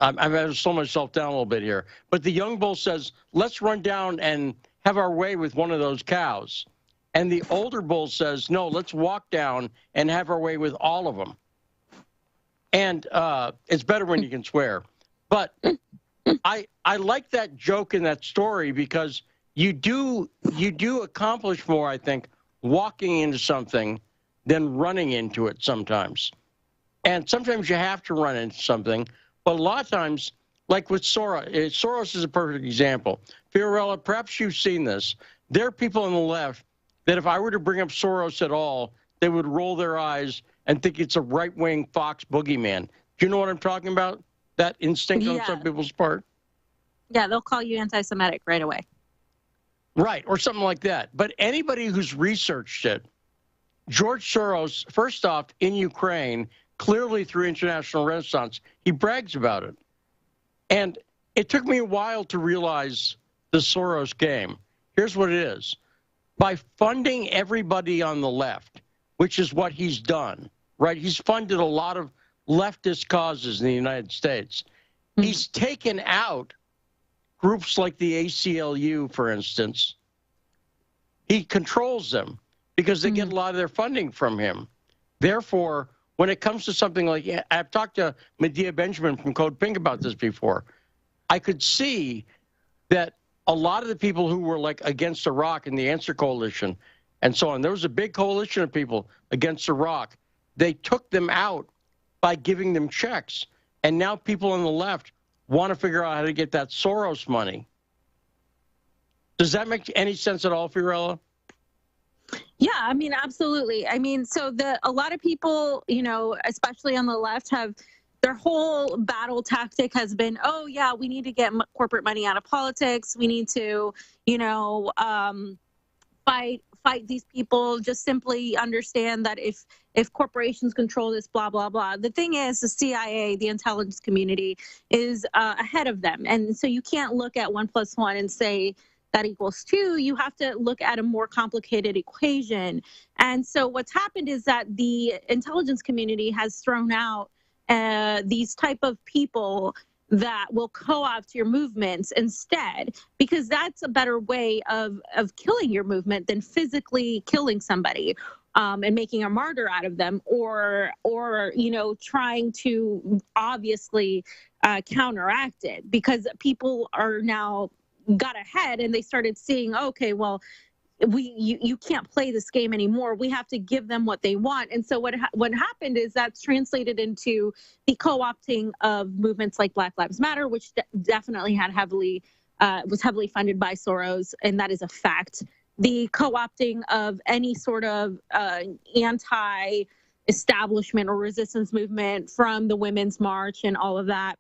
I'm having to slow myself down a little bit here. But the young bull says, let's run down and have our way with one of those cows. And the older bull says, no, let's walk down and have our way with all of them. And it's better when you can swear. But I like that joke in that story because you do accomplish more, I think, walking into something than running into it sometimes. And sometimes you have to run into something. But a lot of times, like with Soros is a perfect example. Fiorella, perhaps you've seen this. There are people on the left that if I were to bring up Soros at all, they would roll their eyes and think it's a right-wing Fox boogeyman. Do you know what I'm talking about? That instinct on some people's part? Yeah, they'll call you anti-Semitic right away. Right, or something like that. But anybody who's researched it, George Soros, first off, in Ukraine, clearly through International Renaissance, he brags about it. And it took me a while to realize the Soros game. Here's what it is. By funding everybody on the left, which is what he's done, right? He's funded a lot of leftist causes in the United States. He's taken out groups like the ACLU, for instance. He controls them because they get a lot of their funding from him. Therefore, when it comes to something like, I've talked to Medea Benjamin from Code Pink about this before, I could see that a lot of the people who were like against Iraq and the Answer Coalition and so on, there was a big coalition of people against Iraq. They took them out by giving them checks. And now people on the left want to figure out how to get that Soros money. Does that make any sense at all, Fiorella? Yeah, I mean, absolutely. I mean, so a lot of people, you know, especially on the left, have their whole battle tactic has been, oh, yeah, we need to get corporate money out of politics. We need to, you know, fight these people. Just simply understand that if corporations control this, blah, blah, blah. The thing is, the CIA, the intelligence community, is ahead of them. And so you can't look at 1 + 1 and say that equals 2. You have to look at a more complicated equation. And so what's happened is that the intelligence community has thrown out these type of people that will co-opt your movements instead, because that's a better way of killing your movement than physically killing somebody. and making a martyr out of them, or trying to obviously counteract it, because people are now got ahead and they started seeing, okay, well, you can't play this game anymore. We have to give them what they want. And so what happened is that's translated into the co-opting of movements like Black Lives Matter, which definitely was heavily funded by Soros, and that is a fact. The co-opting of any sort of anti-establishment or resistance movement from the Women's March and all of that,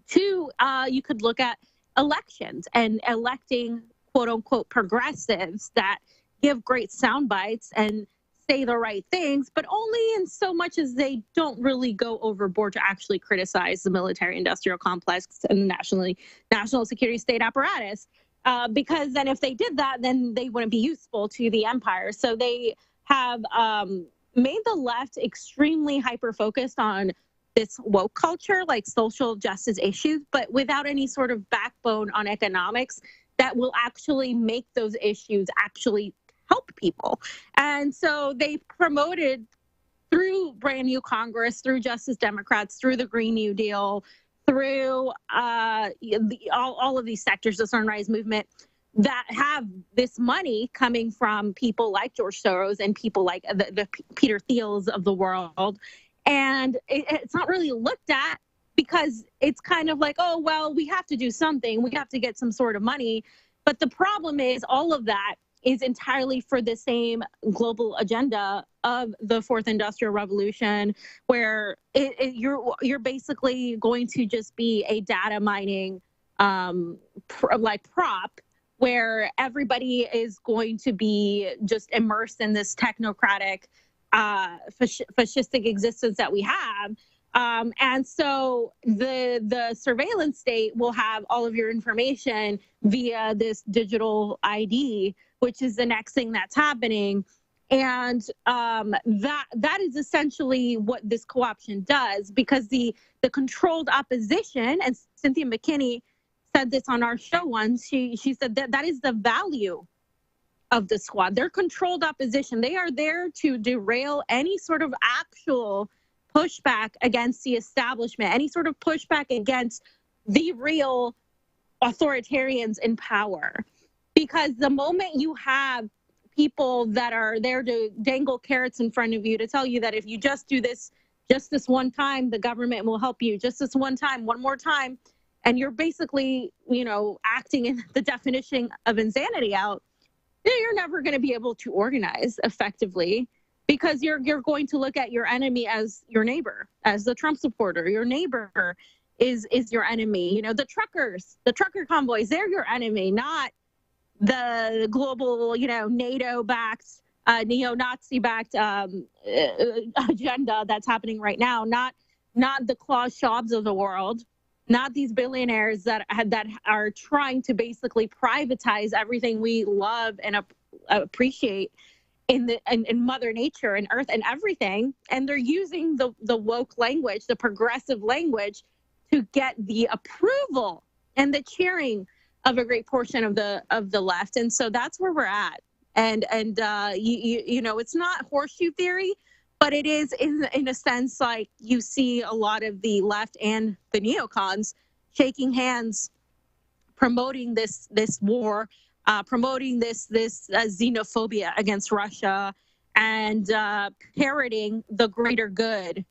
to you could look at elections and electing quote-unquote progressives that give great sound bites and say the right things, but only in so much as they don't really go overboard to actually criticize the military-industrial complex and the national security state apparatus. Because then if they did that, then they wouldn't be useful to the empire. So they have made the left extremely hyper-focused on this woke culture, like social justice issues, but without any sort of backbone on economics that will actually make those issues actually help people. And so they promoted through Brand New Congress, through Justice Democrats, through the Green New Deal, through all of these sectors, the Sunrise Movement, that have this money coming from people like George Soros and people like the Peter Thiels of the world. And it's not really looked at, because it's kind of like, oh, well, we have to do something. We have to get some sort of money. But the problem is all of that is entirely for the same global agenda of the Fourth Industrial Revolution, where you're basically going to just be a data mining prop, where everybody is going to be just immersed in this technocratic fascistic existence that we have. And so the surveillance state will have all of your information via this digital ID, which is the next thing that's happening. And that is essentially what this co-option does, because the controlled opposition, and Cynthia McKinney said this on our show once, she said that is the value of the squad. They're controlled opposition. They are there to derail any sort of actual pushback against the establishment, any sort of pushback against the real authoritarians in power. Because the moment you have people that are there to dangle carrots in front of you to tell you that if you just do this, just this one time, the government will help you, just this one time, one more time, and you're basically, acting in the definition of insanity out, you're never going to be able to organize effectively, because you're going to look at your enemy as your neighbor, as the Trump supporter. Your neighbor is your enemy. The trucker convoys, they're your enemy, not the global, NATO-backed, neo-Nazi-backed agenda that's happening right now. Not the Klaus Schwabs of the world, not these billionaires that are trying to basically privatize everything we love and appreciate in Mother Nature and Earth and everything. And they're using the woke language, the progressive language, to get the approval and the cheering of a great portion of the left. And so that's where we're at. And it's not horseshoe theory, but it is in a sense like you see a lot of the left and the neocons shaking hands, promoting this war, promoting this xenophobia against Russia, and parroting the greater good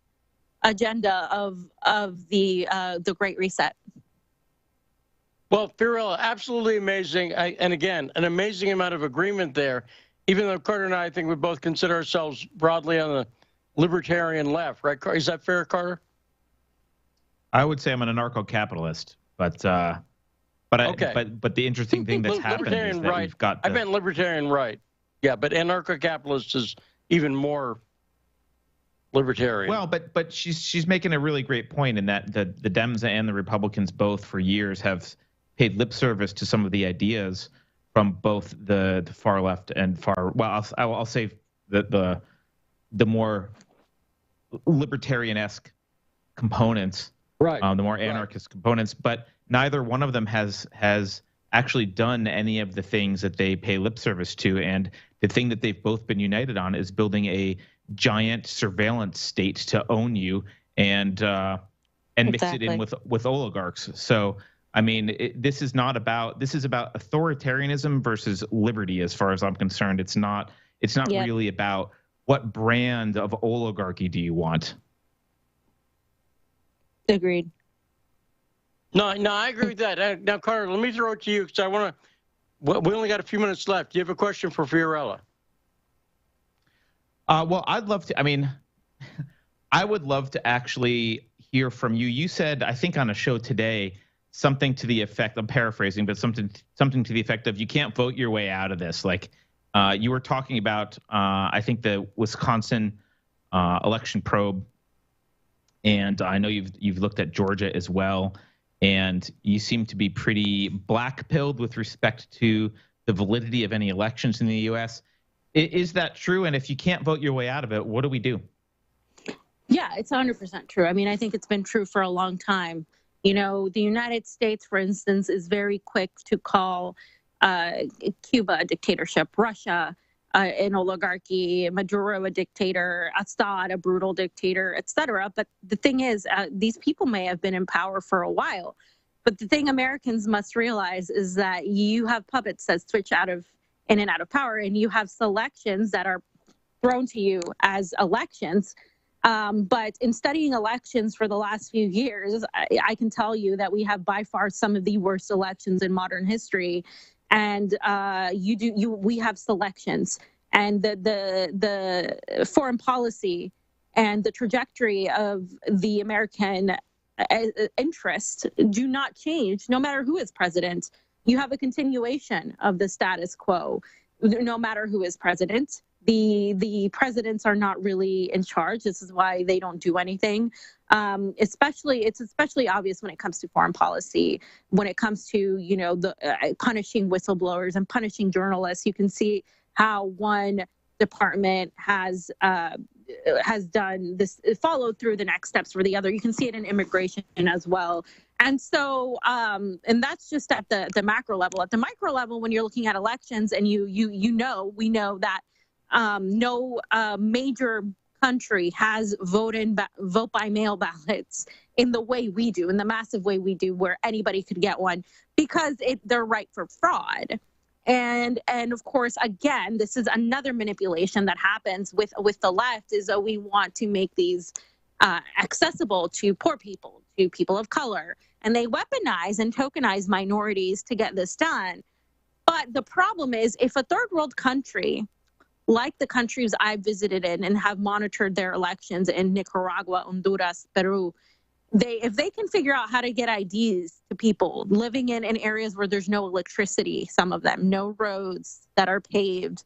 agenda of the Great Reset. Well, Fiorella, absolutely amazing. And again, an amazing amount of agreement there, even though Carter and I think we both consider ourselves broadly on the libertarian left, right? Is that fair, Carter? I would say I'm an anarcho-capitalist, but the interesting thing that's happened is that we've got I meant libertarian right. Yeah, but anarcho-capitalist is even more libertarian. Well, but she's making a really great point in that the Dems and the Republicans both for years have paid lip service to some of the ideas from both the far left and far, well, I'll say the more libertarian-esque components, right? The more anarchist components, but neither one of them has actually done any of the things that they pay lip service to. And the thing that they've both been united on is building a giant surveillance state to own you and mix it in with oligarchs. So, I mean, this is about authoritarianism versus liberty, as far as I'm concerned. It's not really about what brand of oligarchy do you want. Agreed. No, I agree with that. Now, Carter, let me throw it to you because I want to. We only got a few minutes left. Do you have a question for Fiorella? Well, I'd love to. I mean, I would love to actually hear from you. You said, I think on a show today, something to the effect, I'm paraphrasing, but something to the effect of you can't vote your way out of this. Like you were talking about, I think the Wisconsin election probe, and I know you've looked at Georgia as well, and you seem to be pretty black-pilled with respect to the validity of any elections in the U.S. Is that true? And if you can't vote your way out of it, what do we do? Yeah, it's 100% true. I mean, I think it's been true for a long time. You know, the United States, for instance, is very quick to call Cuba a dictatorship, Russia an oligarchy, Maduro a dictator, Assad a brutal dictator, etc. But the thing is, these people may have been in power for a while. But the thing Americans must realize is that you have puppets that switch in and out of power, and you have selections that are thrown to you as elections. But in studying elections for the last few years, I can tell you that we have by far some of the worst elections in modern history. And we have selections, and the foreign policy and the trajectory of the American interest do not change no matter who is president. You have a continuation of the status quo no matter who is president. The presidents are not really in charge. This is why they don't do anything. It's especially obvious when it comes to foreign policy, when it comes to, you know, the punishing whistleblowers and punishing journalists. You can see how one department has done this, followed through the next steps for the other. You can see it in immigration as well. And so, and that's just at the macro level. At the micro level, when you're looking at elections, and we know that no major country has vote by mail ballots in the way we do, in the massive way we do, where anybody could get one, because they're ripe for fraud. And of course, again, this is another manipulation that happens with the left, is that we want to make these accessible to poor people, to people of color, and they weaponize and tokenize minorities to get this done. But the problem is, if a third world country, like the countries I've visited in and have monitored their elections in Nicaragua, Honduras, Peru, if they can figure out how to get IDs to people living in areas where there's no electricity, some of them, no roads that are paved,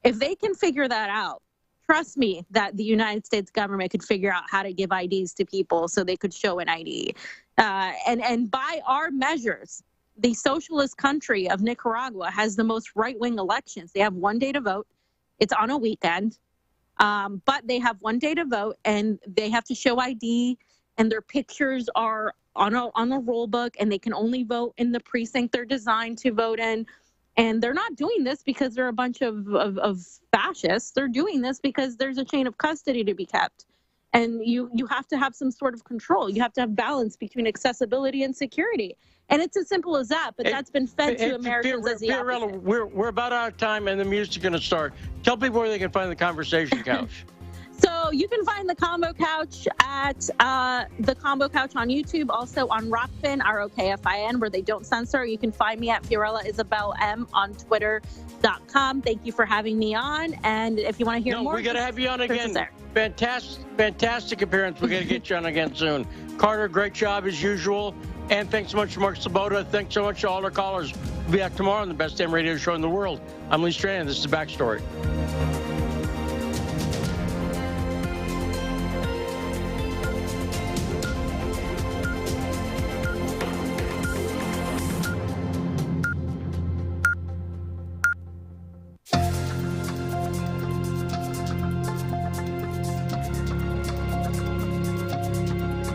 if they can figure that out, trust me that the United States government could figure out how to give IDs to people so they could show an ID. And by our measures, the socialist country of Nicaragua has the most right-wing elections. They have one day to vote. It's on a weekend, but they have one day to vote, and they have to show ID, and their pictures are on a roll book, and they can only vote in the precinct they're designed to vote in. And they're not doing this because they're a bunch of fascists. They're doing this because there's a chain of custody to be kept. And you have to have some sort of control. You have to have balance between accessibility and security. And it's as simple as that, but that's been fed to Americans as the opposite. We're about out of time, and the music's going to start. Tell people where they can find the Conversation Couch. So you can find the Combo Couch at the Combo Couch on YouTube, also on Rockfin, ROKFIN, where they don't censor. You can find me at Fiorella Isabel M on Twitter.com. Thank you for having me on. And if you want to hear more, we got to have you on again. Fantastic appearance. We got to get you on again soon. Carter, great job as usual. And thanks so much to Mark Sabota. Thanks so much to all our callers. We'll be back tomorrow on the best damn radio show in the world. I'm Lee Strand. This is The Backstory.